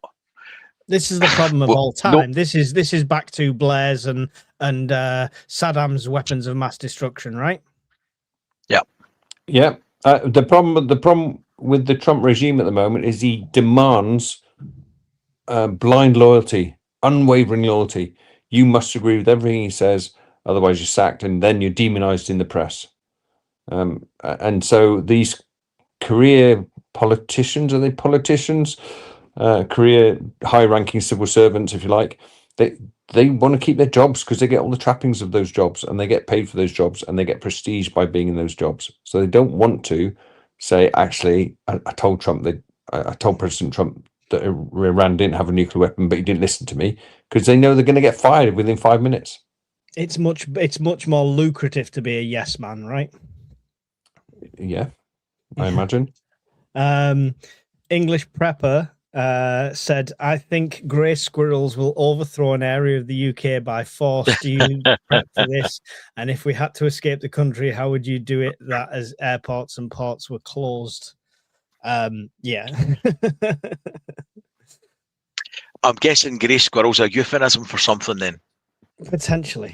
Speaker 1: This is the problem of all time. This is back to Blair's and Saddam's weapons of mass destruction, right?
Speaker 3: Yeah.
Speaker 2: Yeah. The problem with the Trump regime at the moment is he demands blind loyalty, unwavering loyalty. You must agree with everything he says, otherwise you're sacked, and then you're demonized in the press. And so these career politicians, are they politicians? Career high-ranking civil servants, if you like, they want to keep their jobs because they get all the trappings of those jobs, and they get paid for those jobs, and they get prestige by being in those jobs. So they don't want to say, actually, I told Trump that I told President Trump that Iran didn't have a nuclear weapon, but he didn't listen to me, because they know they're going to get fired within 5 minutes.
Speaker 1: It's much more lucrative to be a yes man, right?
Speaker 2: Yeah, I imagine.
Speaker 1: English Prepper said, I think grey squirrels will overthrow an area of the UK by force. Do you prep for this? And if we had to escape the country, how would you do it? That as airports and ports were closed. Yeah.
Speaker 3: I'm guessing grey squirrel's a euphemism for something then.
Speaker 1: Potentially.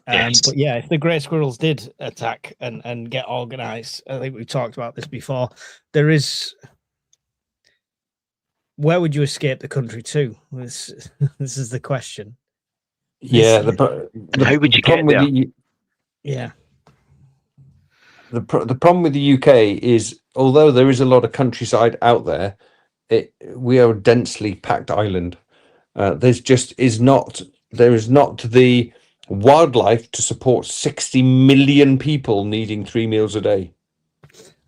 Speaker 3: Yes.
Speaker 1: But yeah, if the grey squirrels did attack and get organised, I think we talked about this before. There is. Where would you escape the country to? This is the question.
Speaker 2: Yeah,
Speaker 3: And how would
Speaker 2: the
Speaker 3: you
Speaker 2: problem
Speaker 3: get
Speaker 2: with
Speaker 3: there?
Speaker 1: Yeah.
Speaker 2: the problem with the UK is, although there is a lot of countryside out there, we are a densely packed island. There is not the wildlife to support 60 million people needing 3 meals a day.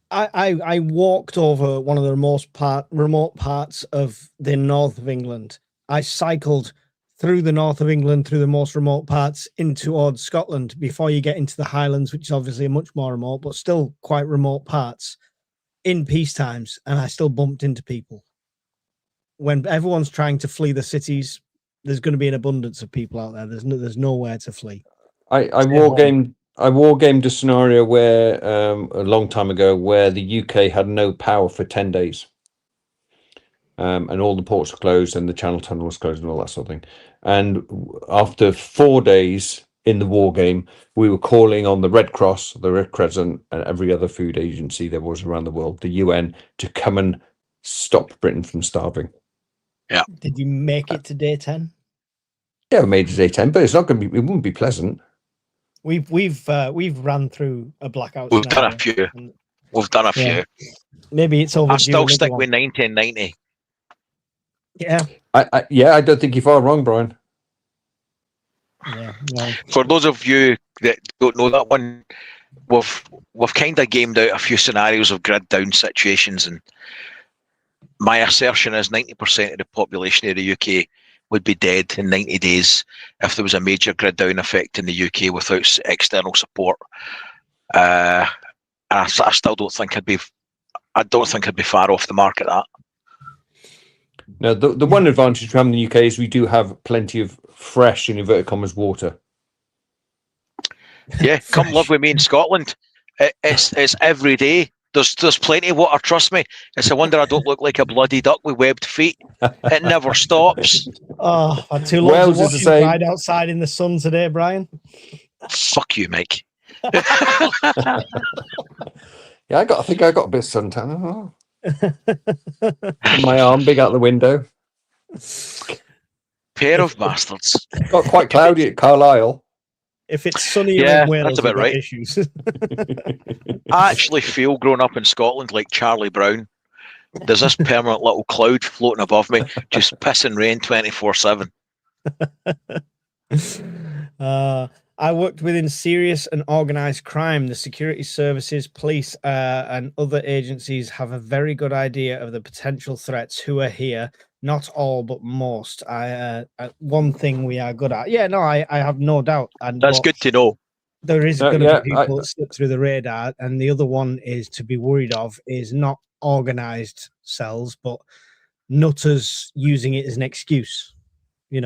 Speaker 1: I walked over one of the remote parts of the north of England. I cycled through the north of England, through the most remote parts, in towards Scotland before you get into the Highlands, which is obviously much more remote, but still quite remote parts in peace times, and I still bumped into people. When everyone's trying to flee the cities, there's going to be an abundance of people out there. There's nowhere to flee.
Speaker 2: I war gamed a scenario where a long time ago where the UK had no power for 10 days. And all the ports were closed and the Channel Tunnel was closed and all that sort of thing. And after 4 days in the war game, we were calling on the Red Cross, the Red Crescent, and every other food agency there was around the world, the UN, to come and stop Britain from starving.
Speaker 3: Yeah.
Speaker 1: Did you make it to day 10?
Speaker 2: Yeah, we made it day 10, but it's not going to be. It wouldn't be pleasant.
Speaker 1: We've ran through a blackout.
Speaker 3: We've done a few. We've done a few.
Speaker 1: Maybe it's overdue.
Speaker 3: I still stick with 1990.
Speaker 1: Yeah.
Speaker 2: I don't think you're far wrong, Brian.
Speaker 1: Yeah. Well,
Speaker 3: For those of you that don't know that one, we've kind of gamed out a few scenarios of grid down situations, and my assertion is 90% of the population of the UK would be dead in 90 days if there was a major grid down effect in the UK without external support. And I still don't think I'd be far off the mark at that.
Speaker 2: Now, the one advantage we have in the UK is we do have plenty of fresh, in inverted commas, water.
Speaker 3: Yeah, come live with me in Scotland. It's every day. There's plenty of water, trust me. It's a wonder I don't look like a bloody duck with webbed feet. It never stops.
Speaker 1: Oh, I had 2 loads of
Speaker 2: Wales is the
Speaker 1: washing
Speaker 2: same.
Speaker 1: dried outside in the sun today, Brian.
Speaker 3: Fuck you, Mike.
Speaker 2: Yeah, I think I got a bit of suntan. Oh. My arm big out the window.
Speaker 3: Pair of bastards.
Speaker 2: Got quite cloudy at Carlisle.
Speaker 1: If it's sunnier
Speaker 3: Yeah,
Speaker 1: in Wales,
Speaker 3: that's about
Speaker 1: we've got
Speaker 3: right.
Speaker 1: issues.
Speaker 3: I actually feel, growing up in Scotland, like Charlie Brown. There's this permanent little cloud floating above me, just pissing rain 24/7.
Speaker 1: I worked within serious and organized crime. The security services, police, and other agencies have a very good idea of the potential threats who are here. Not all, but most. One thing we are good at. Yeah, no, I have no doubt.
Speaker 3: That's good to know.
Speaker 1: There is going to be people that slip through the radar, and the other one is to be worried of is not organized cells, but nutters using it as an excuse, in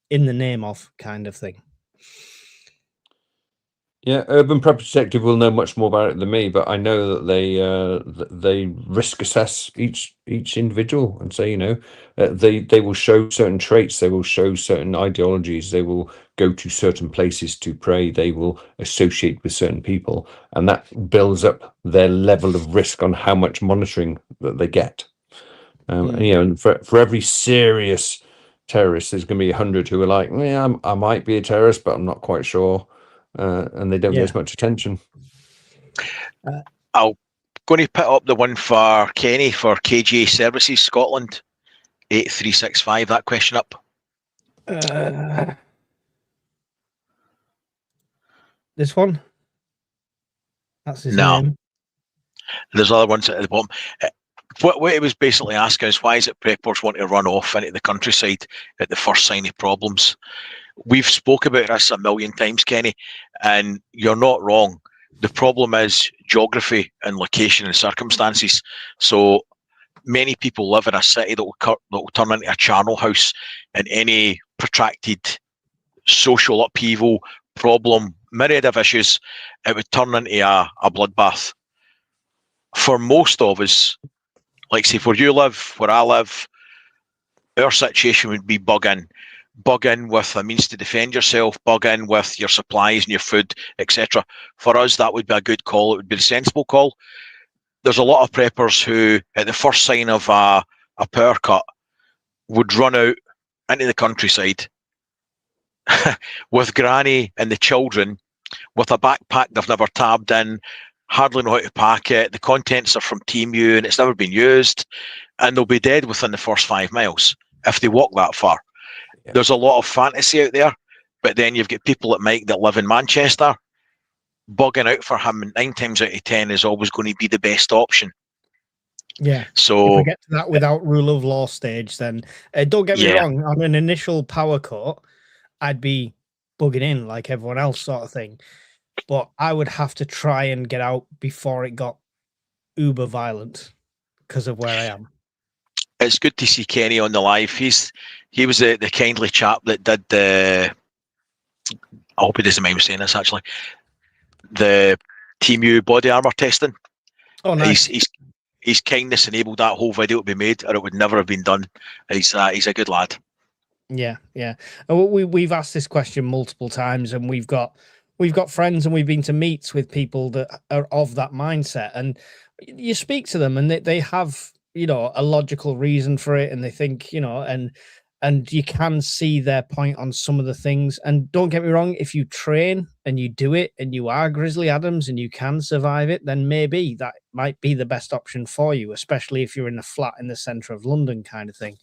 Speaker 1: the name of kind of thing.
Speaker 2: Yeah, Urban Protective will know much more about it than me, but I know that they risk assess each individual and say, they will show certain traits, they will show certain ideologies, they will go to certain places to pray, they will associate with certain people, and that builds up their level of risk on how much monitoring that they get. And for every serious terrorist, there's going to be 100 who are like, yeah, I might be a terrorist, but I'm not quite sure. And they don't get as much attention.
Speaker 3: I'm going to put up the one for Kenny for KGA Services Scotland 8365. That question up.
Speaker 1: This one? That's his name.
Speaker 3: There's other ones at the bottom. What it was basically asking is, why is it preppers want to run off into the countryside at the first sign of problems? We've spoke about this a million times, Kenny, and you're not wrong. The problem is geography and location and circumstances. So many people live in a city that will turn into a charnel house, and any protracted social upheaval, problem, myriad of issues, it would turn into a bloodbath. For most of us, like say where you live, where I live, our situation would be bugging. bug in with a means to defend yourself, bug in with your supplies and your food, etc. For us, that would be a good call. It would be a sensible call. There's a lot of preppers who, at the first sign of a power cut, would run out into the countryside with granny and the children, with a backpack they've never tabbed in, hardly know how to pack it. The contents are from Temu and it's never been used, and they'll be dead within the first 5 miles if they walk that far. Yeah. There's a lot of fantasy out there, but then you've got people like Mike that live in Manchester. Bugging out for him 9 times out of 10 is always going to be the best option.
Speaker 1: Yeah.
Speaker 3: So
Speaker 1: if we get to that without rule of law stage, then don't get me wrong. On an initial power cut, I'd be bugging in like everyone else, sort of thing. But I would have to try and get out before it got uber violent because of where I am.
Speaker 3: It's good to see Kenny on the live. He was the kindly chap that did the. I hope he doesn't mind me saying this. Actually, the Temu body armor testing.
Speaker 1: Oh, nice.
Speaker 3: His kindness enabled that whole video to be made, or it would never have been done. He's a good lad.
Speaker 1: Yeah. We've asked this question multiple times, and we've got friends, and we've been to meets with people that are of that mindset, and you speak to them, and they have, a logical reason for it, and they think, and you can see their point on some of the things. And don't get me wrong, if you train and you do it and you are Grizzly Adams and you can survive it, then maybe that might be the best option for you, especially if you're in a flat in the center of London kind of thing.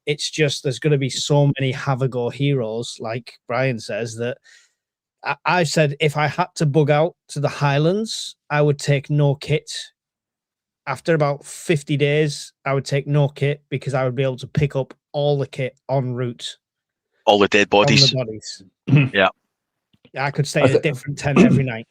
Speaker 1: It's just, there's going to be so many have-a-go heroes, like Brian says, that I said if I had to bug out to the Highlands, I would take no kit. After about 50 days, I would take no kit because I would be able to pick up all the kit en route.
Speaker 3: All the dead bodies. Yeah.
Speaker 1: I could stay in a different tent every night.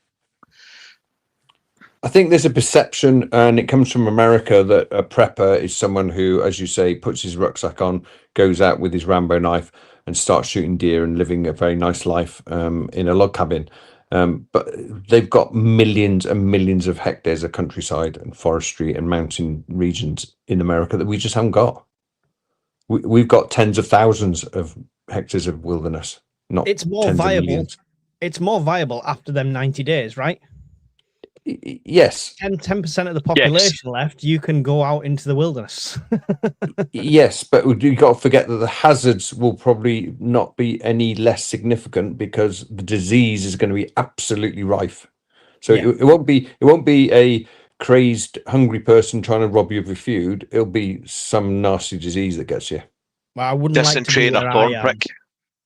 Speaker 2: I think there's a perception, and it comes from America, that a prepper is someone who, as you say, puts his rucksack on, goes out with his Rambo knife and starts shooting deer and living a very nice life in a log cabin. But they've got millions and millions of hectares of countryside and forestry and mountain regions in America that we just haven't got. We've got tens of thousands of hectares of wilderness.
Speaker 1: It's more viable. It's more viable after them 90 days, right?
Speaker 2: Yes.
Speaker 1: 10% of the population left, you can go out into the wilderness.
Speaker 2: Yes, but you've got to forget that the hazards will probably not be any less significant because the disease is going to be absolutely rife. So it won't be a crazed, hungry person trying to rob you of your food. It'll be some nasty disease that gets you.
Speaker 1: Well, I wouldn't like to be where I am.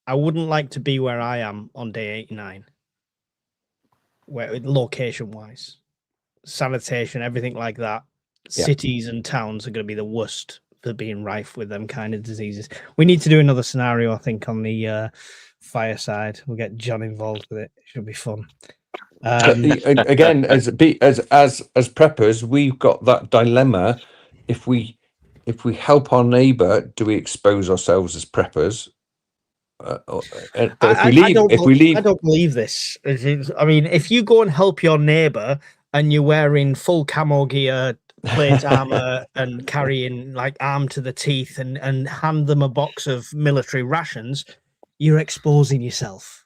Speaker 1: I wouldn't like to be where I am on day 89. Where location wise, sanitation, everything like that, cities and towns are going to be the worst for being rife with them kind of diseases. We need to do another scenario, I think, on the fireside. We'll get John involved with it. It should be fun.
Speaker 2: Again, as preppers, we've got that dilemma. If we help our neighbour, do we expose ourselves as preppers? But if we leave,
Speaker 1: I don't believe this. I mean, if you go and help your neighbor and you're wearing full camo gear, plate armor, and carrying like arm to the teeth, and hand them a box of military rations, you're exposing yourself.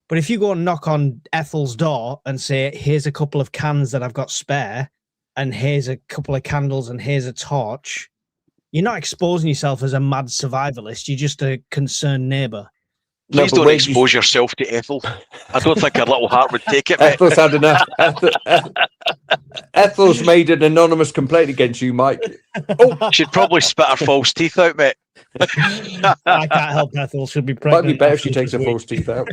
Speaker 1: But if you go and knock on Ethel's door and say, "Here's a couple of cans that I've got spare, and here's a couple of candles, and here's a torch," you're not exposing yourself as a mad survivalist. You're just a concerned neighbour.
Speaker 3: Please don't expose yourself to Ethel. I don't think her little heart would take it.
Speaker 2: Ethel's had enough. Ethel's made an anonymous complaint against you, Mike.
Speaker 3: Oh, she'd probably spit her false teeth out, mate.
Speaker 1: I can't help Ethel. She'll be pregnant.
Speaker 2: Might be better if she takes her false teeth out.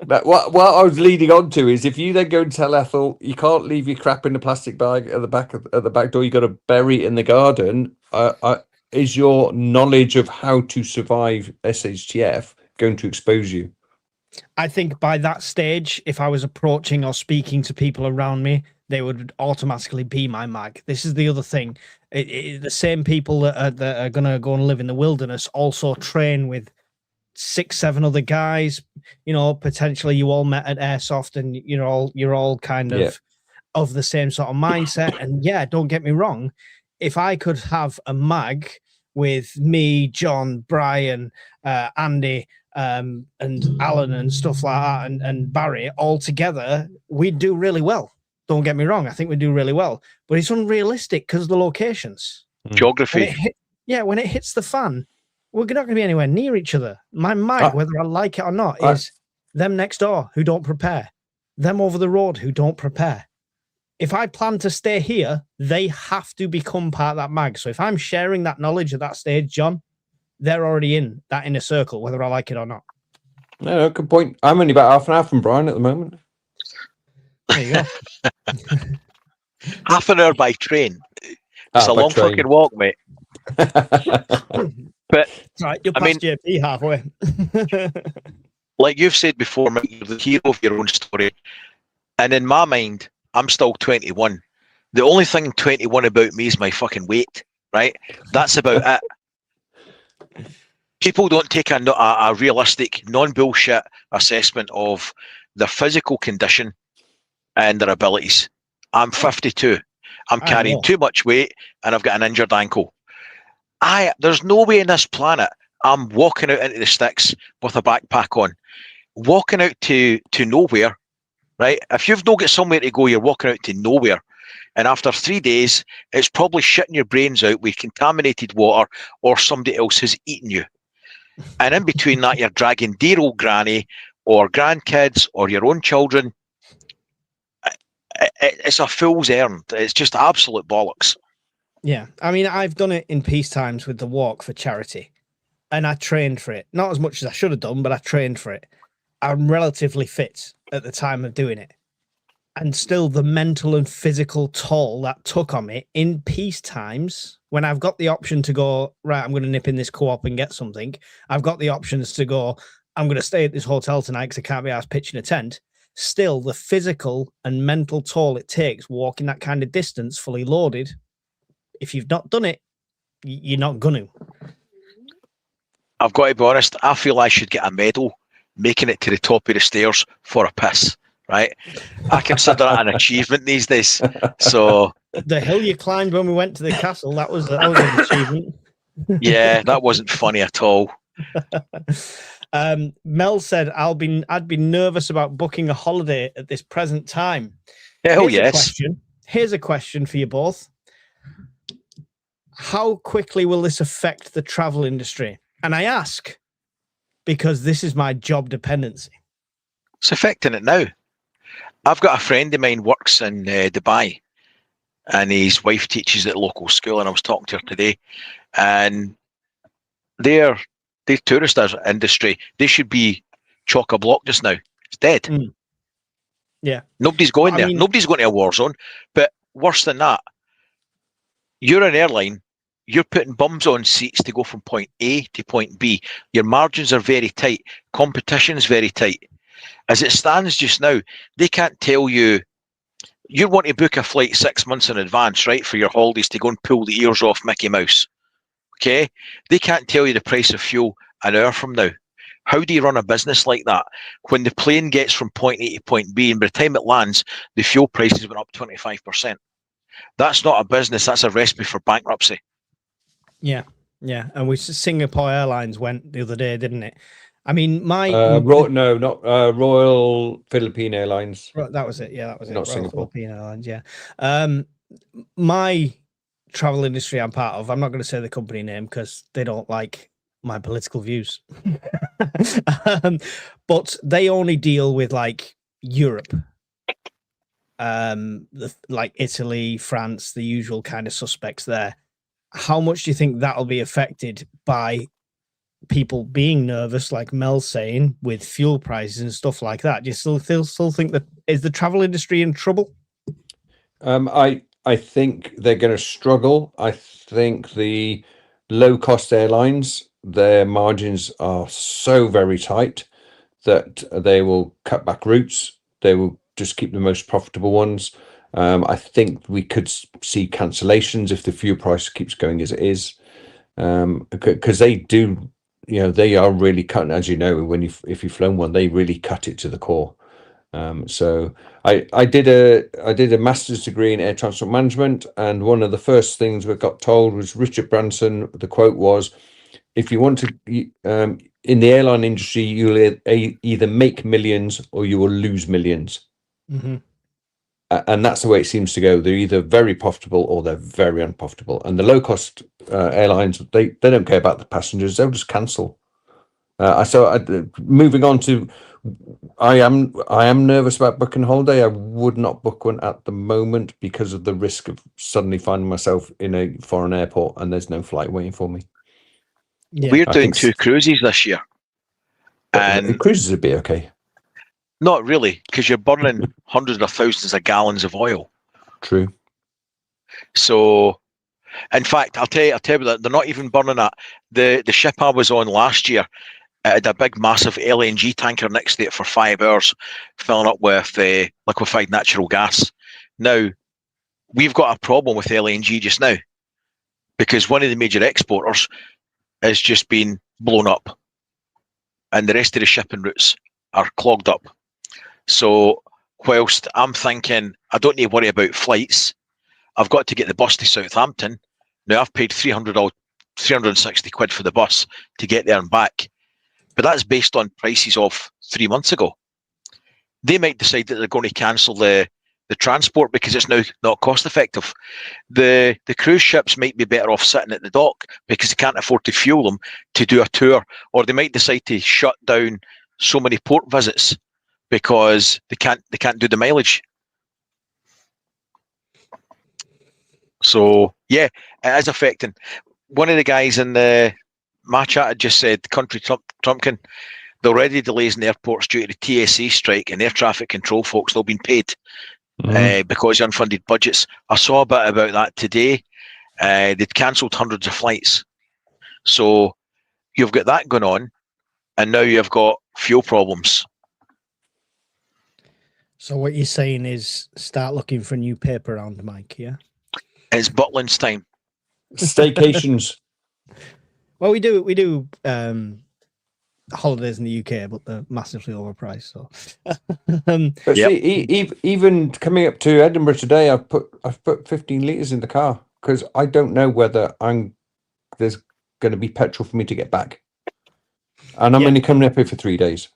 Speaker 2: But what I was leading on to is, if you then go and tell Ethel you can't leave your crap in the plastic bag at the back door, you got to bury it in the garden. Is your knowledge of how to survive SHTF going to expose you?
Speaker 1: I think by that stage, if I was approaching or speaking to people around me, they would automatically be my mag. This is the other thing. The same people that are going to go and live in the wilderness also train with 6-7 other guys. Potentially you all met at Airsoft, and you're all kind of the same sort of mindset. And don't get me wrong, if I could have a mag with me, John, Brian, Andy, and Alan and stuff like that, and Barry all together, we'd do really well. Don't get me wrong. I think we do really well, but it's unrealistic because of the locations.
Speaker 3: Geography.
Speaker 1: When it hits the fan, we're not going to be anywhere near each other. My mag, whether I like it or not, is them next door who don't prepare, them over the road who don't prepare. If I plan to stay here, they have to become part of that mag. So if I'm sharing that knowledge at that stage, John, they're already in that inner circle, whether I like it or not.
Speaker 2: No, good point. I'm only about half an hour from Brian at the moment.
Speaker 1: There you go.
Speaker 3: Half an hour by train. It's a long fucking walk, mate. But
Speaker 1: right, you'll pass JP halfway.
Speaker 3: Like you've said before, Mike, you're the hero of your own story. And in my mind, I'm still 21. The only thing 21 about me is my fucking weight, right? That's about it. People don't take a realistic, non-bullshit assessment of their physical condition and their abilities. I'm 52. I'm carrying too much weight and I've got an injured ankle. There's no way in this planet I'm walking out into the sticks with a backpack on. Walking out to nowhere, right? If you've not got somewhere to go, you're walking out to nowhere. And after 3 days, it's probably shitting your brains out with contaminated water or somebody else has eaten you. And in between that, you're dragging dear old granny or grandkids or your own children. It's a fool's errand. It's just absolute bollocks.
Speaker 1: Yeah. I mean, I've done it in peace times with the walk for charity. And I trained for it. Not as much as I should have done, but I trained for it. I'm relatively fit at the time of doing it. And still the mental and physical toll that took on me in peace times, when I've got the option to go, right, I'm going to nip in this co-op and get something. I've got the options to go, I'm going to stay at this hotel tonight because I can't be asked pitching a tent. Still, the physical and mental toll it takes walking that kind of distance fully loaded, if you've not done it, you're not going to.
Speaker 3: I've got to be honest, I feel I should get a medal making it to the top of the stairs for a piss, right? I consider it an achievement these days. So
Speaker 1: the hill you climbed when we went to the castle, that was an achievement.
Speaker 3: Yeah, that wasn't funny at all.
Speaker 1: Mel said, I'd be nervous about booking a holiday at this present time. Here's a question for you both. How quickly will this affect the travel industry? And I ask because this is my job dependency.
Speaker 3: It's affecting it now. I've got a friend of mine works in Dubai, and his wife teaches at a local school, and I was talking to her today, and their tourist industry, they should be chock-a-block just now. It's dead.
Speaker 1: Mm. Yeah.
Speaker 3: Nobody's going there. Nobody's going to a war zone. But worse than that, you're an airline, you're putting bums on seats to go from point A to point B. Your margins are very tight. Competition's very tight. As it stands just now, they can't tell you, you want to book a flight 6 months in advance, right, for your holidays to go and pull the ears off Mickey Mouse. Okay? They can't tell you the price of fuel an hour from now. How do you run a business like that? When the plane gets from point A to point B, and by the time it lands, the fuel prices went up 25%. That's not a business, that's a recipe for bankruptcy.
Speaker 1: Yeah, yeah. And Singapore Airlines went the other day, didn't it? I mean,
Speaker 2: Royal Philippine Airlines.
Speaker 1: That was it. Yeah, that was it.
Speaker 2: Not
Speaker 1: Royal
Speaker 2: Singapore.
Speaker 1: Philippine Airlines, yeah. My travel industry I'm part of, I'm not going to say the company name because they don't like my political views. But they only deal with like Europe. Like Italy, France, the usual kind of suspects there. How much do you think that'll be affected by people being nervous, like Mel's saying, with fuel prices and stuff like that? Do you still think that is the travel industry in trouble?
Speaker 2: I think they're going to struggle. I think the low-cost airlines, their margins are so very tight that they will cut back routes. They will just keep the most profitable ones. I think we could see cancellations if the fuel price keeps going as it is, because they do, they are really cutting, as you know, if you've flown one, they really cut it to the core. So I did a master's degree in air transport management, and one of the first things we got told was Richard Branson. The quote was, "If you want to, in the airline industry, you'll either make millions or you will lose millions."
Speaker 1: Mm-hmm.
Speaker 2: And that's the way it seems to go. They're either very profitable or they're very unprofitable. And the low cost airlines, they don't care about the passengers; they'll just cancel. Moving on to, I am nervous about booking a holiday. I would not book one at the moment because of the risk of suddenly finding myself in a foreign airport and there's no flight waiting for me.
Speaker 1: Yeah,
Speaker 3: We're doing 2 cruises this year, and
Speaker 2: cruises would be okay.
Speaker 3: not really, because you're burning hundreds of thousands of gallons of oil.
Speaker 2: True.
Speaker 3: So, in fact, I'll tell you that they're not even burning that. The ship I was on last year, it had a big, massive LNG tanker next to it for 5 hours, filling up with liquefied natural gas. Now, we've got a problem with LNG just now because one of the major exporters has just been blown up, and the rest of the shipping routes are clogged up. So, whilst I'm thinking I don't need to worry about flights, I've got to get the bus to Southampton. Now, I've paid 360 quid for the bus to get there and back. But that's based on prices of 3 months ago. They might decide that they're going to cancel the transport because it's now not cost effective. The cruise ships might be better off sitting at the dock because they can't afford to fuel them to do a tour, or they might decide to shut down so many port visits because they can't do the mileage. So yeah, it is affecting. One of the guys in my chat had just said, Country Trumpkin, there are already delays in airports due to the TSA strike, and air traffic control folks, they've been paid because of unfunded budgets. I saw a bit about that today. They'd cancelled hundreds of flights. So you've got that going on, and now you've got fuel problems.
Speaker 1: So what you're saying is start looking for a new paper round, Mike, yeah?
Speaker 3: It's Butlin's time.
Speaker 2: Staycations.
Speaker 1: Well, we do holidays in the UK, but they're massively overpriced. So,
Speaker 2: But see, even coming up to Edinburgh today, I've put 15 litres in the car because I don't know whether there's going to be petrol for me to get back, and I'm only coming up here for 3 days.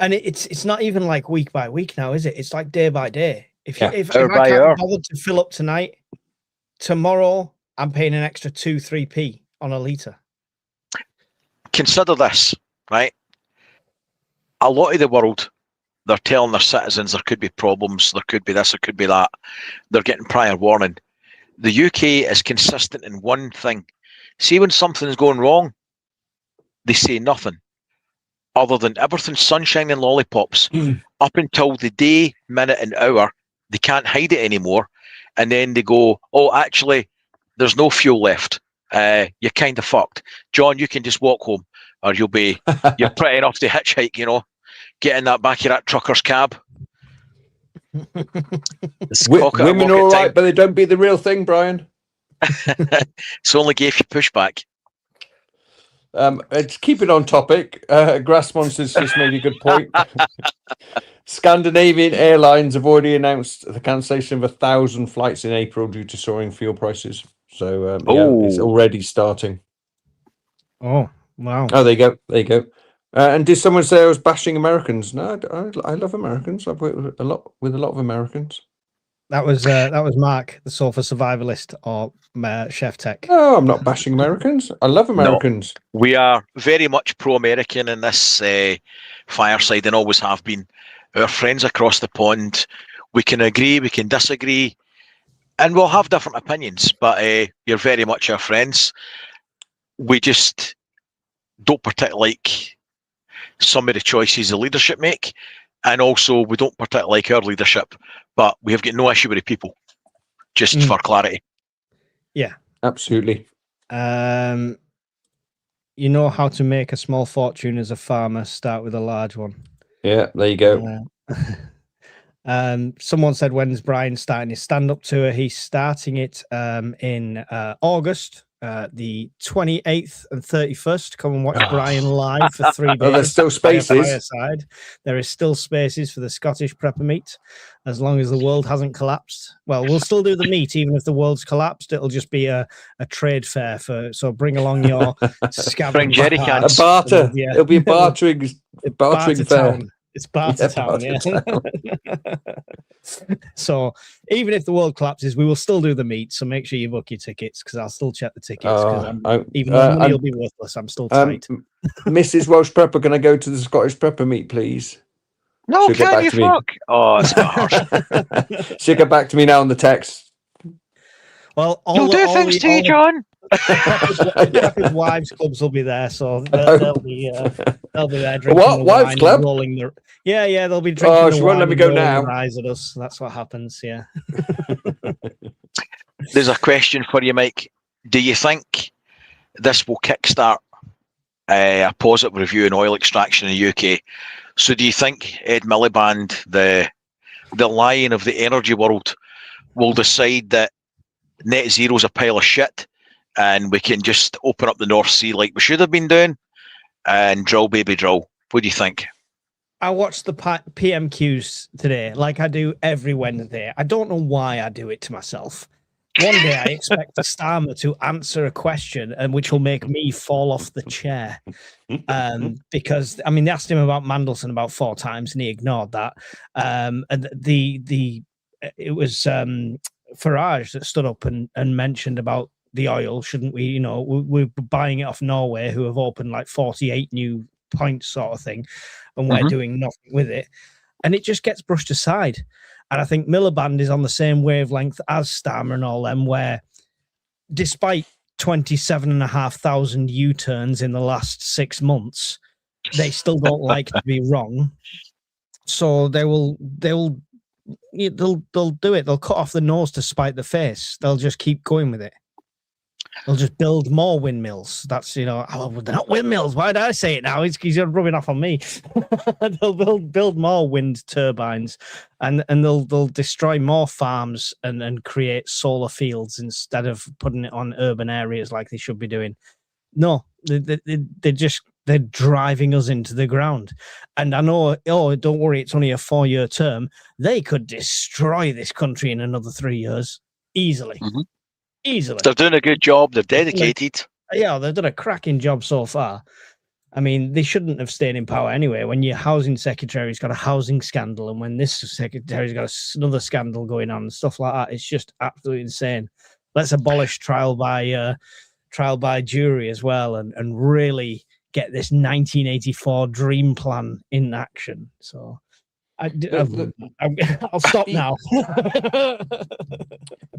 Speaker 1: And it's not even like week by week now, is it? It's like day by day. If I can't bother to fill up tonight, tomorrow I'm paying an extra 2-3p on a litre.
Speaker 3: Consider this, right? A lot of the world, they're telling their citizens there could be problems, there could be this, there could be that. They're getting prior warning. The UK is consistent in one thing. See, when something's going wrong, they say nothing other than everything's sunshine and lollipops up until the day, minute, and hour. They can't hide it anymore. And then they go, oh, actually, there's no fuel left. You're kind of fucked. John, you can just walk home, or you're pretty enough to hitchhike, get in that back of that trucker's cab.
Speaker 2: Women are all right, but they don't be the real thing, Brian.
Speaker 3: It's only gave you pushback.
Speaker 2: Let's keep it on topic. Grass Monsters just made a good point. Scandinavian Airlines have already announced the cancellation of 1,000 flights in April due to soaring fuel prices. So it's already starting.
Speaker 1: Oh, wow.
Speaker 2: Oh, there you go. And did someone say I was bashing Americans? No, I love Americans. I've worked with a lot of Americans.
Speaker 1: That was Mark, the sofa survivalist, or Chef Tech.
Speaker 2: No, I'm not bashing Americans. I love Americans.
Speaker 3: No, we are very much pro-American in this fireside, and always have been. Our friends across the pond, we can agree, we can disagree, and we'll have different opinions, but you're very much our friends. We just don't particularly like some of the choices the leadership make, and also we don't particularly like our leadership, but we have got no issue with the people, just for clarity.
Speaker 1: Yeah.
Speaker 2: Absolutely.
Speaker 1: You know how to make a small fortune as a farmer, start with a large one.
Speaker 2: Yeah, there you go.
Speaker 1: Someone said, when's Brian starting his stand-up tour? He's starting it in August. the 28th and 31st. Come and watch Brian live for 3 days.
Speaker 2: Oh, there's still spaces.
Speaker 1: Fireside. There is still spaces for the Scottish Prepper meet, as long as the world hasn't collapsed. Well, we'll still do the meet, even if the world's collapsed. It'll just be a trade fair so bring along your
Speaker 3: bring jerry cans.
Speaker 2: A barter.
Speaker 1: Yeah.
Speaker 2: It'll be a bartering fair.
Speaker 1: Town. It's barter town,
Speaker 2: barter
Speaker 1: town. So even if the world collapses, we will still do the meet. So make sure you book your tickets, because I'll still check the tickets. Even though the money will be worthless, I'm still tight.
Speaker 2: Mrs. Welsh Prepper, can I go to the Scottish Prepper meet, please?
Speaker 3: No, can you fuck? Oh, it's harsh.
Speaker 2: She'll get back to me now on the text.
Speaker 1: Well,
Speaker 3: you'll do things to you, John.
Speaker 1: Prepper's wives clubs will be there, so they'll be there drinking
Speaker 2: what?
Speaker 1: The
Speaker 2: Wives
Speaker 1: wine,
Speaker 2: club?
Speaker 1: rolling the, yeah, they'll be drinking.
Speaker 2: Oh,
Speaker 1: the
Speaker 2: she
Speaker 1: wine
Speaker 2: won't let me
Speaker 1: and
Speaker 2: go
Speaker 1: rolling
Speaker 2: now.
Speaker 1: their eyes at us. That's what happens. Yeah.
Speaker 3: There's a question for you, Mike. Do you think this will kickstart a positive review in oil extraction in the UK? So do you think Ed Miliband, the lion of the energy world, will decide that net zero is a pile of shit and we can just open up the North Sea like we should have been doing and drill, baby, drill? What do you think?
Speaker 1: I watched the PMQs today, like I do every Wednesday. I don't know why I do it to myself. One day I expect Starmer to answer a question, and which will make me fall off the chair. Because I mean, they asked him about Mandelson about 4 times, and he ignored that. And it was Farage that stood up and mentioned about the oil. Shouldn't we? You know, we're buying it off Norway, who have opened like 48 new points, sort of thing, and we're doing nothing with it. And it just gets brushed aside. And I think Miliband is on the same wavelength as Starmer and all them, where despite 27,500 U-turns in the last 6 months, they still don't like to be wrong. So they'll do it. They'll cut off the nose to spite the face. They'll just keep going with it. They'll just build more windmills. That's, you know, oh, they're not windmills. Why did I say it now? He's rubbing off on me. They'll build more wind turbines, and they'll destroy more farms and create solar fields instead of putting it on urban areas like they should be doing. No, they're driving us into the ground. And I know, don't worry, it's only a 4-year term. They could destroy this country in another 3 years easily. Easily.
Speaker 3: They're doing a good job. They're dedicated.
Speaker 1: Yeah, they've done a cracking job so far. I mean, they shouldn't have stayed in power anyway. When your housing secretary's got a housing scandal, and when this secretary's got another scandal going on and stuff like that, it's just absolutely insane. Let's abolish trial by jury as well, and really get this 1984 dream plan in action. So I'll stop now.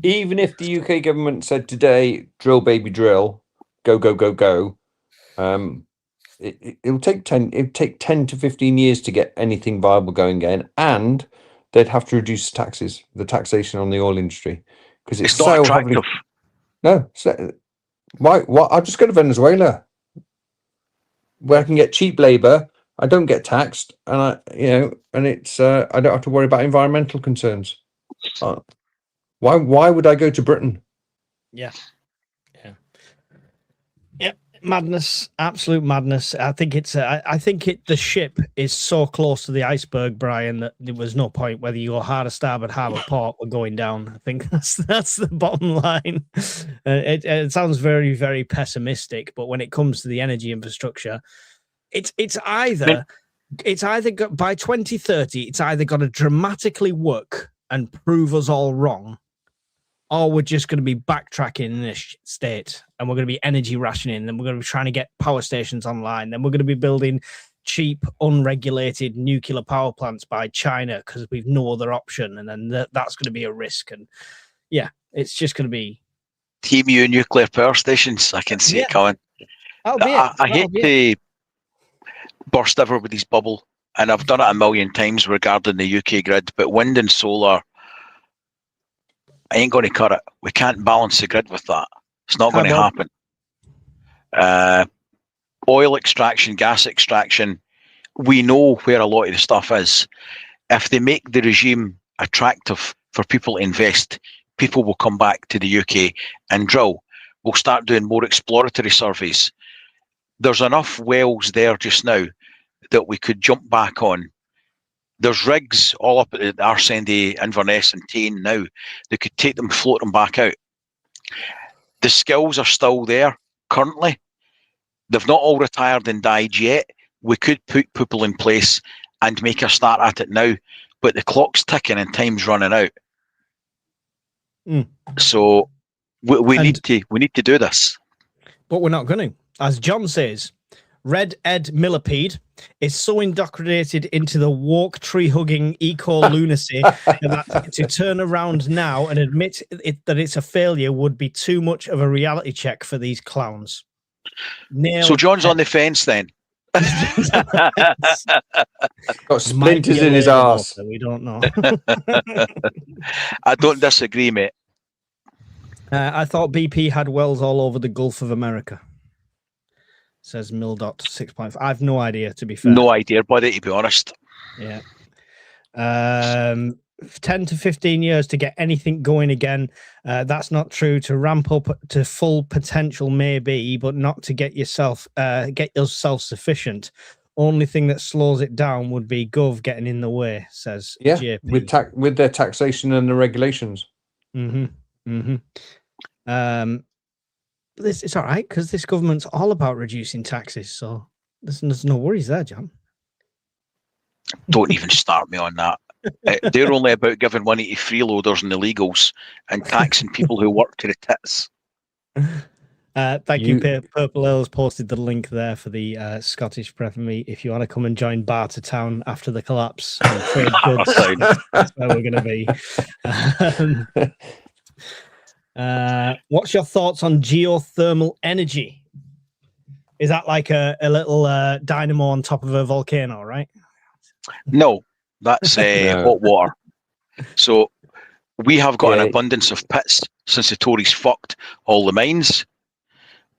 Speaker 2: Even if the UK government said today, drill, baby, drill, go, go, go, go, it'll take 10 to 15 years to get anything viable going again, and they'd have to reduce the taxation on the oil industry, because it's
Speaker 3: not
Speaker 2: so
Speaker 3: attractive.
Speaker 2: Why? I'll just go to Venezuela, where I can get cheap labor. I don't get taxed, and it's I don't have to worry about environmental concerns. Why would I go to Britain?
Speaker 1: Yeah. Madness, absolute madness. I think the ship is so close to the iceberg, Brian, that there was no point whether you go hard or starboard, harbor port, we're going down. I think that's the bottom line. It sounds very, very pessimistic, but when it comes to the energy infrastructure, it's either got, by 2030, it's either got to dramatically work and prove us all wrong, or we're just going to be backtracking in this state, and we're going to be energy rationing, and we're going to be trying to get power stations online, then we're going to be building cheap, unregulated nuclear power plants by China because we've no other option, and then that's going to be a risk. And yeah, it's just going to be
Speaker 3: TMU nuclear power stations. I can see it coming. I hate to burst everybody's bubble, and I've done it a million times regarding the UK grid, but wind and solar, I ain't going to cut it. We can't balance the grid with that. It's not going to happen. Oil extraction, gas extraction, we know where a lot of the stuff is. If they make the regime attractive for people to invest, people will come back to the UK and drill. we'll start doing more exploratory surveys. There's enough wells there just now that we could jump back on. There's rigs all up at Arsendie, Inverness and Tain now that could take them, float them back out. The skills are still there currently. They've not all retired and died yet. We could put people in place and make a start at it now, but the clock's ticking and time's running out. So we need to do this.
Speaker 1: But we're not going to. As John says, Red Ed Millipede is so indoctrinated into the woke tree-hugging eco-lunacy that to turn around now and admit that it's a failure would be too much of a reality check for these clowns.
Speaker 3: So John's on the fence then.
Speaker 2: Got splinters in his arse.
Speaker 1: We don't know.
Speaker 3: I don't disagree, mate.
Speaker 1: I thought BP had wells all over the Gulf of America. Says Mildot 6.5. I have no idea, to be fair.
Speaker 3: No idea, buddy, to be honest.
Speaker 1: Yeah. 10 to 15 years to get anything going again. That's not true. To ramp up to full potential, maybe, but not to get yourself self-sufficient. Only thing that slows it down would be Gov getting in the way, says JP.
Speaker 2: With their taxation and the regulations.
Speaker 1: It's all right because this government's all about reducing taxes, so there's no worries there, John.
Speaker 3: Don't even start me on that. They're only about giving money to freeloaders and illegals and taxing people who work to the tits.
Speaker 1: Thank you. Purple Ale's posted the link there for the Scottish Prep meet. If you want to come and join Barter Town after the collapse and trade goods, that's where we're going to be. What's your thoughts on geothermal energy? Is that like a little dynamo on top of a volcano, right?
Speaker 3: No, that's hot water. So we have got an abundance of pits since the Tories fucked all the mines.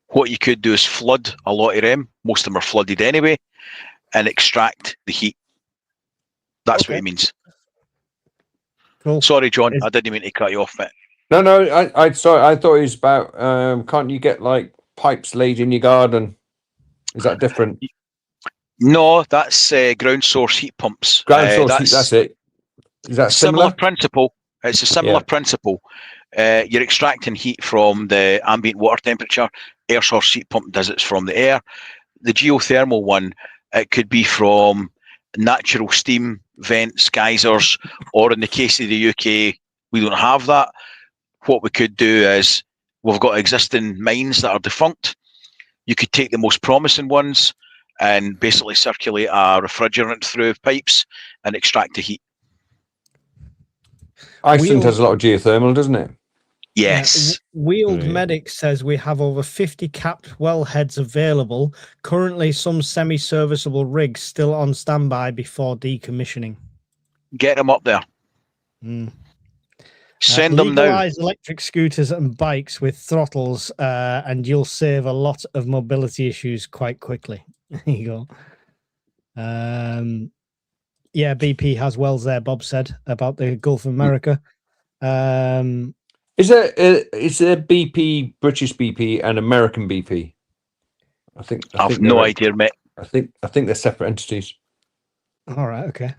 Speaker 3: What you could do is flood a lot of them. Most of them are flooded anyway, and extract the heat. That's what it means.
Speaker 1: Cool.
Speaker 3: Sorry, John, I didn't mean to cut you off, mate.
Speaker 2: No, I sorry. I thought it was about. Can't you get like pipes laid in your garden? Is that different?
Speaker 3: No, that's ground source heat pumps.
Speaker 2: Ground source heat. That's it. Is that similar
Speaker 3: principle? It's a similar principle. You're extracting heat from the ambient water temperature. Air source heat pump does it from the air. The geothermal one, it could be from natural steam vents, geysers, or in the case of the UK, we don't have that. What we could do is we've got existing mines that are defunct. You could take the most promising ones and basically circulate a refrigerant through pipes and extract the heat.
Speaker 2: Iceland has a lot of geothermal, doesn't it?
Speaker 3: Yes.
Speaker 1: Wheeled Medic says we have over 50 capped wellheads available. Currently, some semi-serviceable rigs still on standby before decommissioning.
Speaker 3: Get them up there. Send them now.
Speaker 1: Legalize electric scooters and bikes with throttles, and you'll save a lot of mobility issues quite quickly. There you go. Yeah, BP has wells there, Bob said, about the Gulf of America.
Speaker 2: Is there BP, British BP, and American BP? I think
Speaker 3: I've no idea, mate.
Speaker 2: I think they're separate entities.
Speaker 1: All right, okay.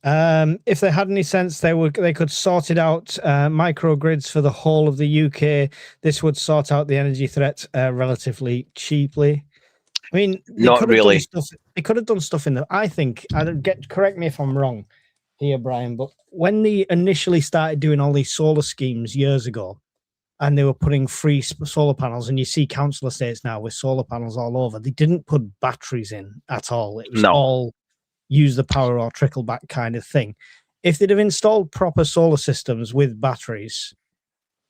Speaker 1: If they had any sense, they could sort it out. Microgrids for the whole of the UK. This would sort out the energy threat relatively cheaply. I mean,
Speaker 3: not really.
Speaker 1: They could have done stuff in the. I think. Correct me if I'm wrong here, Brian. But when they initially started doing all these solar schemes years ago, and they were putting free solar panels, and you see council estates now with solar panels all over, they didn't put batteries in at all. It was all use the power or trickle back kind of thing. If they'd have installed proper solar systems with batteries,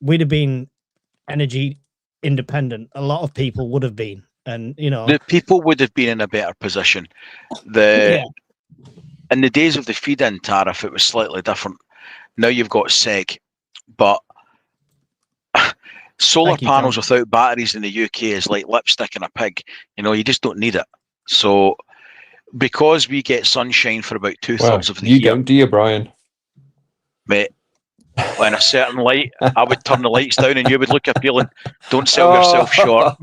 Speaker 1: we'd have been energy independent. A lot of people would have been. And the
Speaker 3: people would have been in a better position. In the days of the feed-in tariff, it was slightly different. Now you've got SEG, but solar panels without batteries in the UK is like lipstick in a pig. You just don't need it. So because we get sunshine for about 2/3 of the year,
Speaker 2: you don't, do you, Brian?
Speaker 3: Mate, in a certain light, I would turn the lights down and you would look appealing. Don't sell yourself short.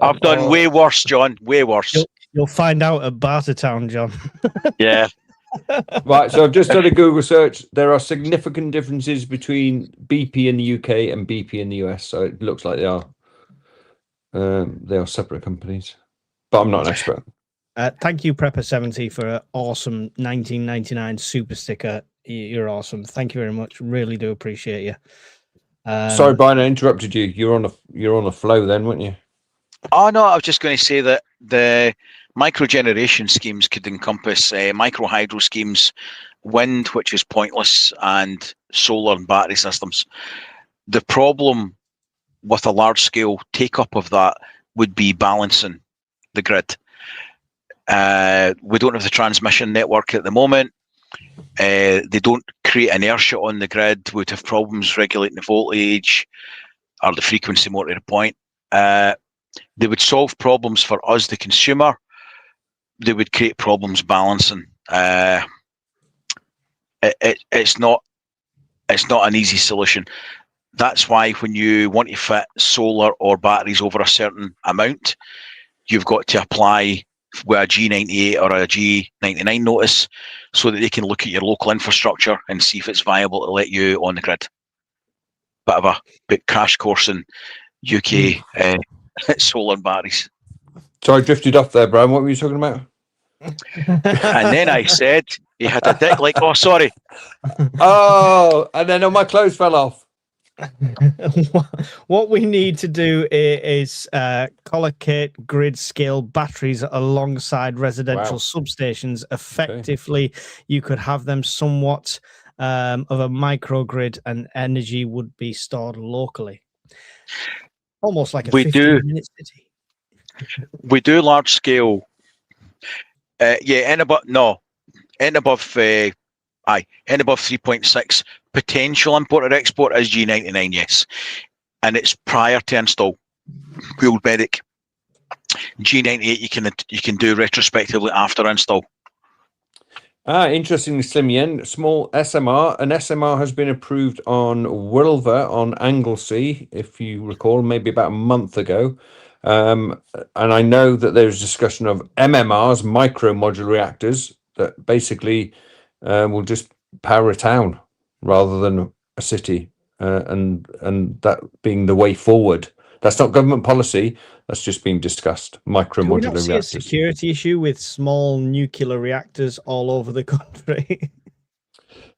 Speaker 3: I've done way worse, John. Way worse.
Speaker 1: You'll find out at Bartertown, John.
Speaker 3: Yeah.
Speaker 2: Right, so I've just done a Google search. There are significant differences between BP in the UK and BP in the US. So it looks like they are separate companies. But I'm not an expert.
Speaker 1: Thank you, Prepper70, for an awesome 1999 super sticker. You're awesome. Thank you very much. Really do appreciate you.
Speaker 2: Sorry, Brian, I interrupted you. You're on a flow then, weren't you?
Speaker 3: Oh no, I was just going to say that the microgeneration schemes could encompass micro hydro schemes, wind, which is pointless, and solar and battery systems. The problem with a large scale take up of that would be balancing the grid. We don't have the transmission network at the moment. They don't create inertia on the grid. We'd have problems regulating the voltage or the frequency, more to the point. They would solve problems for us, the consumer. They would create problems balancing. It's not an easy solution. That's why when you want to fit solar or batteries over a certain amount, you've got to apply with a G98 or a G99 notice so that they can look at your local infrastructure and see if it's viable to let you on the grid. Bit of a bit crash course in UK solar and batteries.
Speaker 2: So I drifted off there, Brian. What were you talking about?
Speaker 3: And then I said he had a dick like, oh, sorry.
Speaker 2: Oh, and then all my clothes fell off.
Speaker 1: What we need to do is collocate grid scale batteries alongside residential substations. Effectively, you could have them somewhat of a microgrid, and energy would be stored locally. Almost like a 15-minute city.
Speaker 3: We do large scale. N above 3.6 potential import or export is G99, yes, and it's prior to install. Wheeled medic. G98 you can do retrospectively after install.
Speaker 2: Interestingly, Slim Yen, small SMR. An SMR has been approved on Wilver on Anglesey, if you recall, maybe about a month ago. And I know that there's discussion of MMRs, micro modular reactors, that basically will just power a town rather than a city, and that being the way forward. That's not government policy. That's just being discussed. Micro modular reactors.
Speaker 1: See a security issue with small nuclear reactors all over the country?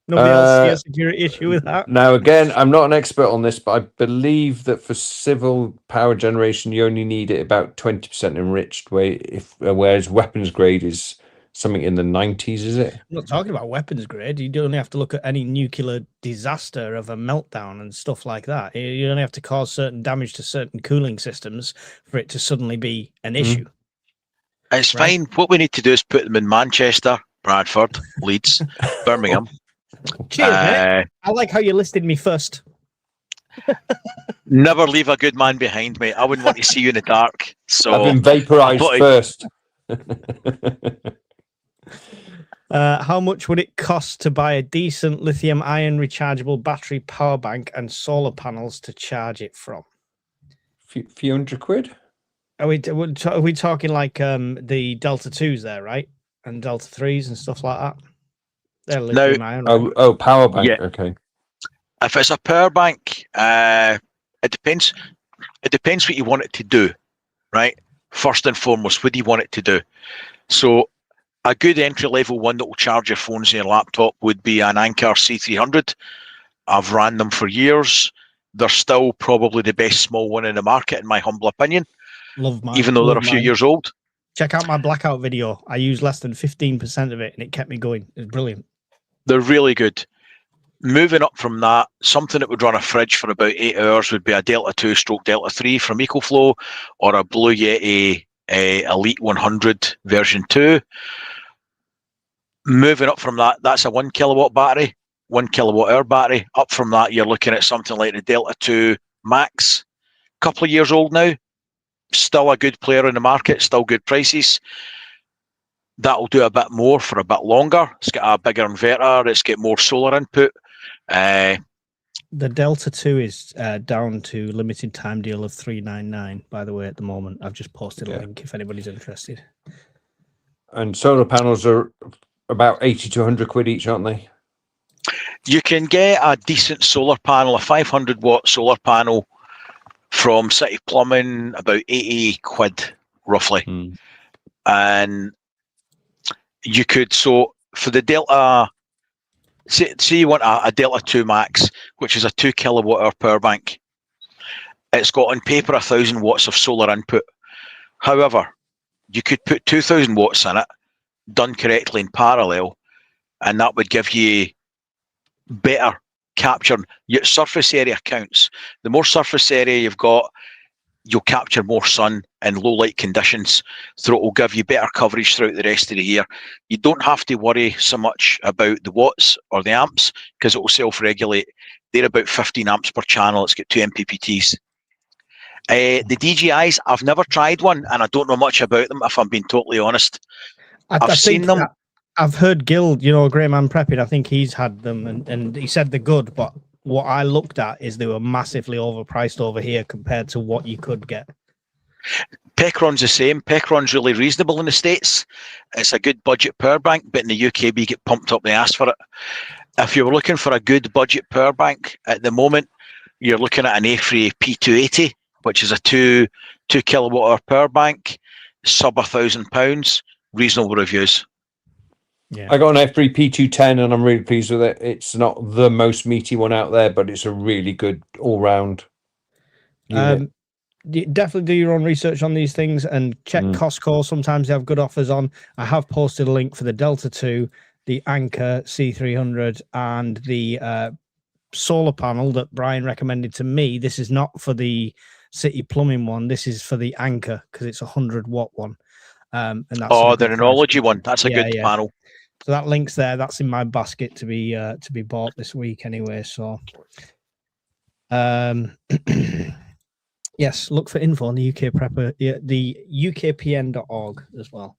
Speaker 1: Nobody else see a security issue with that?
Speaker 2: Now, again, I'm not an expert on this, but I believe that for civil power generation, you only need it about 20% enriched, whereas weapons grade is something in the 90s, is it?
Speaker 1: I'm not talking about weapons grade. You only have to look at any nuclear disaster of a meltdown and stuff like that. You only have to cause certain damage to certain cooling systems for it to suddenly be an issue.
Speaker 3: It's fine. What we need to do is put them in Manchester, Bradford, Leeds, Birmingham.
Speaker 1: Cheers, mate. I like how you listed me first.
Speaker 3: Never leave a good man behind, mate. I wouldn't want to see you in the dark. So
Speaker 2: I've been vaporized first.
Speaker 1: How much would it cost to buy a decent lithium-ion rechargeable battery power bank and solar panels to charge it from?
Speaker 2: Few hundred quid.
Speaker 1: Are we talking like the Delta 2s there, right? And Delta 3s and stuff like that? They're lithium-ion.
Speaker 2: Oh, power bank. Yeah. Okay.
Speaker 3: If it's a power bank, it depends. It depends what you want it to do, right? First and foremost, what do you want it to do? So a good entry-level one that will charge your phones and your laptop would be an Anker C300. I've ran them for years. They're still probably the best small one in the market, in my humble opinion.
Speaker 1: Love mine.
Speaker 3: Even though they're a few years old.
Speaker 1: Check out my blackout video. I used less than 15% of it, and it kept me going. It's brilliant.
Speaker 3: They're really good. Moving up from that, something that would run a fridge for about 8 hours would be a Delta 2 / Delta 3 from EcoFlow, or a Blue Yeti Elite 100 version 2. Moving up from that, that's a 1 kilowatt battery, 1 kilowatt hour battery. Up from that, you're looking at something like the Delta 2 Max, a couple of years old now. Still a good player in the market, still good prices. That'll do a bit more for a bit longer. It's got a bigger inverter, it's got more solar input.
Speaker 1: The Delta 2 is down to limited time deal of 399, by the way, at the moment. I've just posted a link if anybody's interested.
Speaker 2: And solar panels are about 80 to 100 quid each, aren't they?
Speaker 3: You can get a decent solar panel, a 500 watt solar panel from City Plumbing, about 80 quid roughly. And you could, so for the Delta, say you want a Delta 2 Max, which is a 2 kilowatt hour power bank. It's got on paper 1,000 watts of solar input. However, you could put 2,000 watts in it, done correctly in parallel, and that would give you better capture. Your surface area counts. The more surface area you've got, you'll capture more sun in low light conditions, so it will give you better coverage throughout the rest of the year. You don't have to worry so much about the watts or the amps because it will self-regulate. They're about 15 amps per channel. It's got 2 MPPTs. The DJIs, I've never tried one, and I don't know much about them, if I'm being totally honest. I've seen them.
Speaker 1: I've heard Gil, Grey Man Prepping, I think he's had them, and he said they're good, but what I looked at is they were massively overpriced over here compared to what you could get.
Speaker 3: Pecron's the same. Pecron's really reasonable in the States. It's a good budget power bank, but in the UK, we get pumped up the ass for it. If you were looking for a good budget power bank at the moment, you're looking at an AFRY P280, which is a 2 kilowatt hour power bank, sub £1,000, reasonable reviews.
Speaker 2: Yeah. I got an AFRY P210 and I'm really pleased with it. It's not the most meaty one out there, but it's a really good all-round unit.
Speaker 1: Definitely do your own research on these things and check Costco. Sometimes they have good offers on. I have posted a link for the Delta 2, the Anker C300, and the solar panel that Brian recommended to me. This is not for the City Plumbing one. This is for the Anker because it's a 100-watt one. And that's
Speaker 3: the Renewables one. That's a good panel.
Speaker 1: So that link's there. That's in my basket to be bought this week anyway. So, yes, look for info on the UK Prepper, the ukpn.org as well.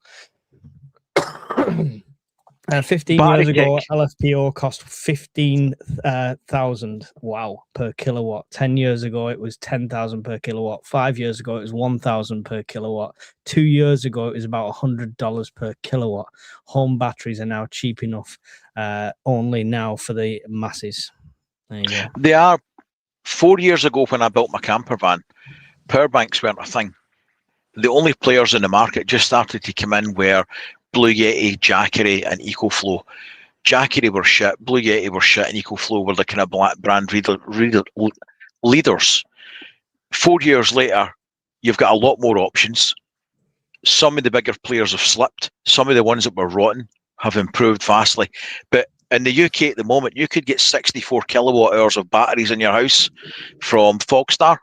Speaker 1: 15 years ago, LFPO cost 15,000. Wow, per kilowatt. 10 years ago, it was 10,000 per kilowatt. 5 years ago, it was 1,000 per kilowatt. 2 years ago, it was about $100 per kilowatt. Home batteries are now cheap enough, only now for the masses. There you go.
Speaker 3: They are. 4 years ago, when I built my camper van, power banks weren't a thing. The only players in the market just started to come in were Blue Yeti, Jackery, and EcoFlow. Jackery were shit, Blue Yeti were shit, and EcoFlow were the kind of brand leaders. 4 years later, you've got a lot more options. Some of the bigger players have slipped. Some of the ones that were rotten have improved vastly. But in the UK at the moment, you could get 64 kilowatt hours of batteries in your house from Fogstar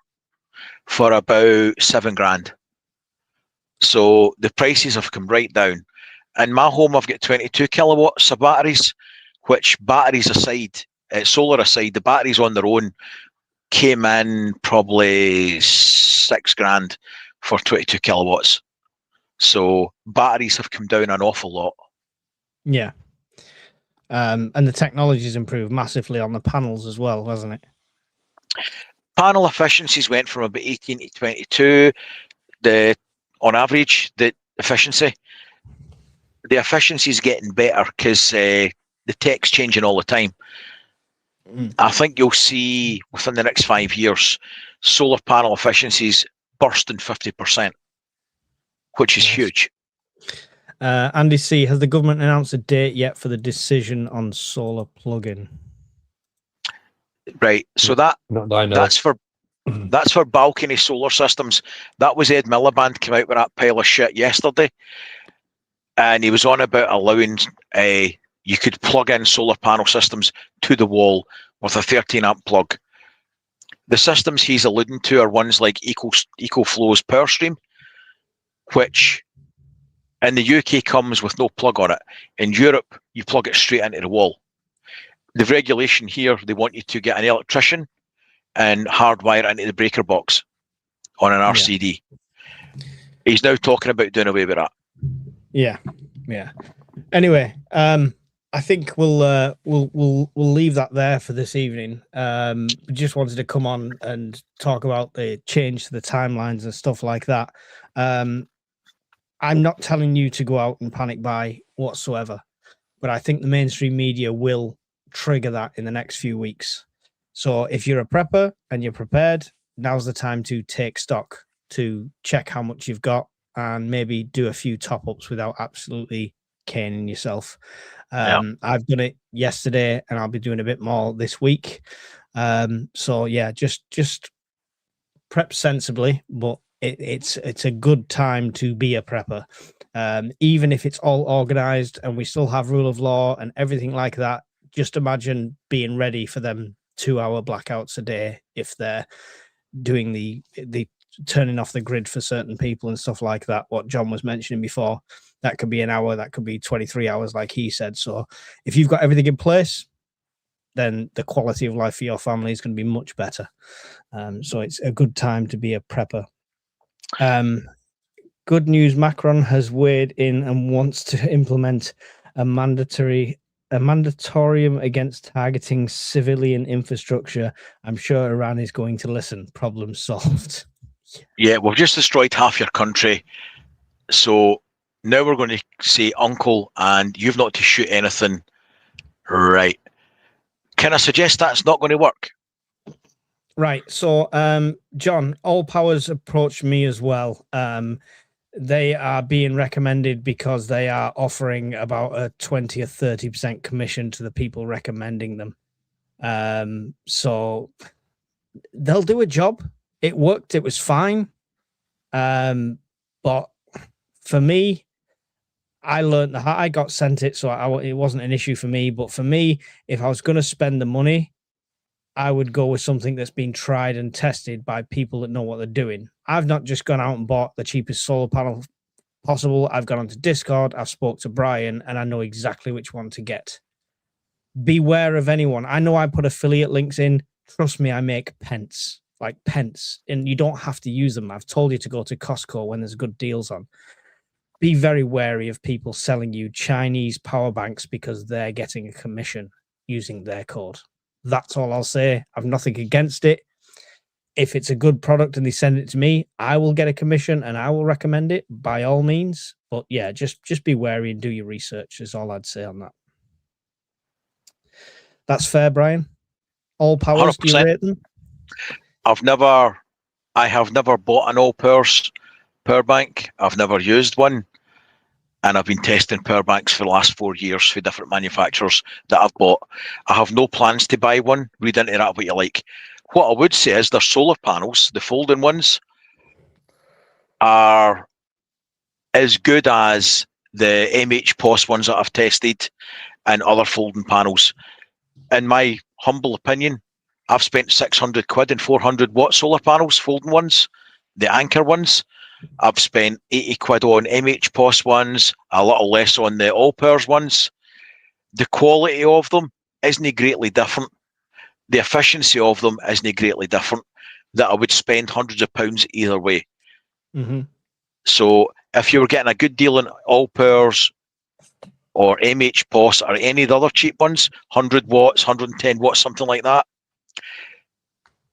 Speaker 3: for about $7,000. So the prices have come right down. In my home, I've got 22 kilowatts of batteries, which batteries aside, solar aside, the batteries on their own came in probably $6,000 for 22 kilowatts. So batteries have come down an awful lot.
Speaker 1: Yeah. And the technology's improved massively on the panels as well, hasn't it?
Speaker 3: Panel efficiencies went from about 18 to 22. On average, the efficiency is getting better because the tech's changing all the time. I think you'll see within the next 5 years, solar panel efficiencies bursting 50%, which is huge.
Speaker 1: Andy C, has the government announced a date yet for the decision on solar plug-in?
Speaker 3: Right, so that's for balcony solar systems. That was Ed Miliband came out with that pile of shit yesterday, and he was on about allowing you could plug in solar panel systems to the wall with a 13 amp plug. The systems he's alluding to are ones like EcoFlow's PowerStream, which in the UK comes with no plug on it. In Europe, you plug it straight into the wall. The regulation here, they want you to get an electrician and hardwire it into the breaker box on an RCD. He's now talking about doing away with that.
Speaker 1: Yeah. Anyway, I think we'll leave that there for this evening. We just wanted to come on and talk about the change to the timelines and stuff like that. I'm not telling you to go out and panic buy whatsoever, but I think the mainstream media will trigger that in the next few weeks. So if you're a prepper and you're prepared, now's the time to take stock, to check how much you've got, and maybe do a few top ups without absolutely caning yourself. I've done it yesterday, and I'll be doing a bit more this week. So yeah, just prep sensibly, but it's a good time to be a prepper. Even if it's all organized and we still have rule of law and everything like that, just imagine being ready for them 2-hour blackouts a day if they're doing the turning off the grid for certain people and stuff like that. What John was mentioning before, that could be an hour, that could be 23 hours, like he said. So if you've got everything in place, then the quality of life for your family is going to be much better. So it's a good time to be a prepper. Good news, Macron has weighed in and wants to implement a mandatorium against targeting civilian infrastructure. I'm sure Iran is going to listen. Problem solved.
Speaker 3: Yeah, we've just destroyed half your country. So now we're going to say uncle, and you've not to shoot anything. Right. Can I suggest that's not going to work?
Speaker 1: Right. So, John, All Powers approached me as well. They are being recommended because they are offering about a 20 or 30% commission to the people recommending them. So they'll do a job. It worked. It was fine. But for me, I learned I got sent it, so it wasn't an issue for me. But for me, if I was going to spend the money, I would go with something that's been tried and tested by people that know what they're doing. I've not just gone out and bought the cheapest solar panel possible. I've gone onto Discord, I've spoke to Brian, and I know exactly which one to get. Beware of anyone. I know I put affiliate links in. Trust me, I make pence, like pence, and you don't have to use them. I've told you to go to Costco when there's good deals on. Be very wary of people selling you Chinese power banks because they're getting a commission using their code. That's all I'll say. I've nothing against it. If it's a good product and they send it to me, I will get a commission and I will recommend it by all means. But yeah, just be wary and do your research is all I'd say on that. That's fair, Brian. All Powers, 100%. Do you rate them?
Speaker 3: I have never bought an All Powers power bank. I've never used one. And I've been testing power banks for the last 4 years for different manufacturers that I've bought. I have no plans to buy one. Read into that what you like. What I would say is their solar panels, the folding ones, are as good as the MH POS ones that I've tested and other folding panels. In my humble opinion, I've spent 600 quid and 400 watt solar panels, folding ones, the Anchor ones. I've spent 80 quid on MH POS ones, a little less on the All Powers ones. The quality of them isn't greatly different. The efficiency of them isn't greatly different. That I would spend hundreds of pounds either way.
Speaker 1: Mm-hmm.
Speaker 3: So if you were getting a good deal on All Powers or MH POS or any of the other cheap ones, 100 watts, 110 watts, something like that,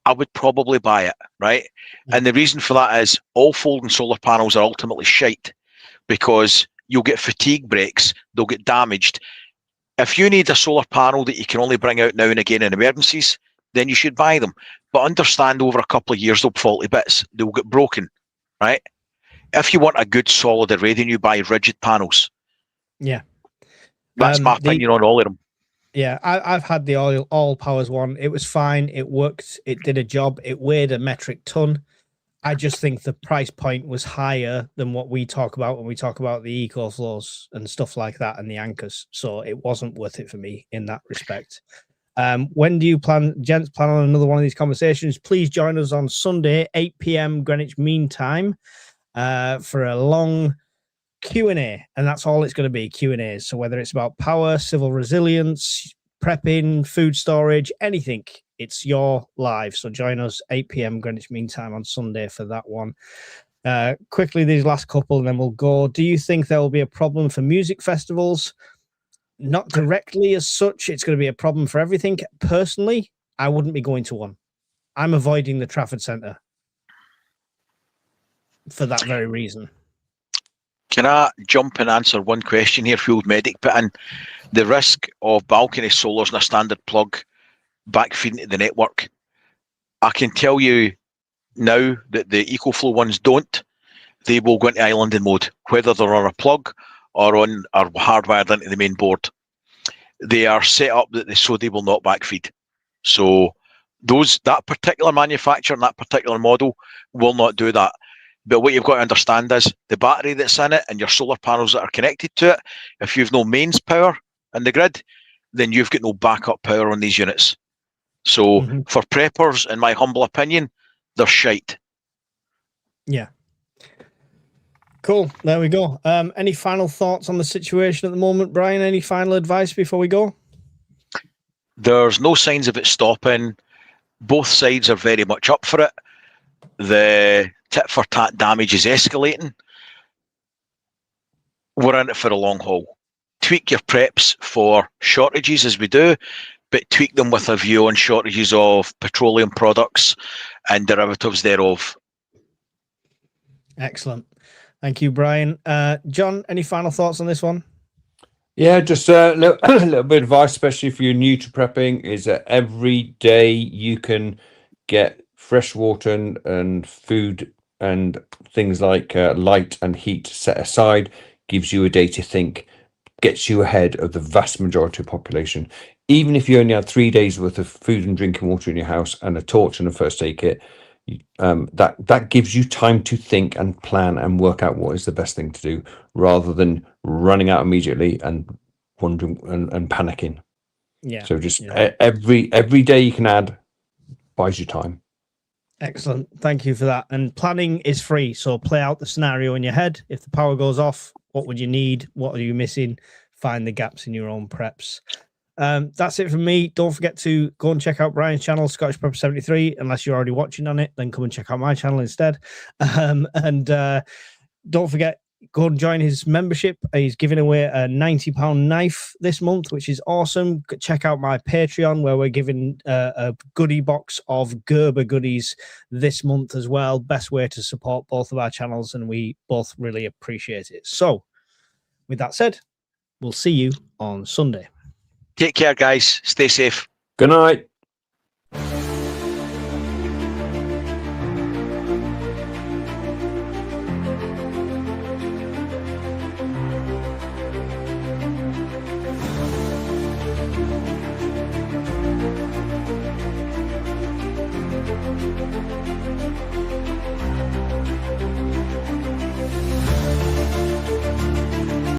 Speaker 3: I would probably buy it, right? Mm-hmm. And the reason for that is all folding solar panels are ultimately shite because you'll get fatigue breaks, they'll get damaged. If you need a solar panel that you can only bring out now and again in emergencies, then you should buy them. But understand over a couple of years, they'll fall to bits. They'll get broken, right? If you want a good solid array, then you buy rigid panels.
Speaker 1: Yeah.
Speaker 3: That's my opinion on all of them.
Speaker 1: Yeah, I've had the All Powers one. It was fine. It worked. It did a job. It weighed a metric ton. I just think the price point was higher than what we talk about when we talk about the EcoFlows and stuff like that and the anchors. So it wasn't worth it for me in that respect. When do you gents plan on another one of these conversations? Please join us on Sunday, 8 p.m. Greenwich Mean Time, for a long Q&A, and that's all it's going to be, Q&As. So whether it's about power, civil resilience, prepping, food storage, anything, it's your live. So join us 8 p.m. Greenwich Mean Time on Sunday for that one. Quickly, these last couple, and then we'll go. Do you think there will be a problem for music festivals? not directly as such, it's going to be a problem for everything. Personally, I wouldn't be going to one. I'm avoiding the Trafford Centre for that very reason.
Speaker 3: Can I jump and answer one question here, Field Medic? Put in the risk of balcony solars and a standard plug backfeeding to the network. I can tell you now that the EcoFlow ones don't. They will go into islanding mode, whether they're on a plug or hardwired into the main board. They are set up so they will not backfeed. So that particular manufacturer and that particular model will not do that. But what you've got to understand is the battery that's in it and your solar panels that are connected to it, if you've no mains power in the grid, then you've got no backup power on these units. So for preppers, in my humble opinion, they're shite.
Speaker 1: Yeah. Cool. There we go. Any final thoughts on the situation at the moment, Brian? Any final advice before we go?
Speaker 3: There's no signs of it stopping. Both sides are very much up for it. The tit for tat damage is escalating. We're in it for a long haul. Tweak your preps for shortages as we do, but tweak them with a view on shortages of petroleum products and derivatives thereof.
Speaker 1: Excellent. Thank you, Brian. John, any final thoughts on this one?
Speaker 2: Yeah, just a little bit of advice, especially if you're new to prepping, is that every day you can get fresh water and food and things like light and heat set aside, gives you a day to think, gets you ahead of the vast majority of the population. Even if you only had 3 days worth of food and drinking water in your house and a torch and a first aid kit, that gives you time to think and plan and work out what is the best thing to do, rather than running out immediately and wondering and panicking.
Speaker 1: Yeah.
Speaker 2: So just every day you can add buys you time.
Speaker 1: Excellent. Thank you for that. And planning is free. So play out the scenario in your head. If the power goes off, what would you need? What are you missing? Find the gaps in your own preps. That's it from me. Don't forget to go and check out Brian's channel, Scottish Prepper 73. Unless you're already watching on it, then come and check out my channel instead. And don't forget, go and join his membership. He's giving away a £90 knife this month, which is awesome. Check out my Patreon, where we're giving a goodie box of Gerber goodies this month as well. Best way to support both of our channels, and we both really appreciate it. So, with that said, we'll see you on Sunday.
Speaker 3: Take care, guys. Stay safe.
Speaker 2: Good night.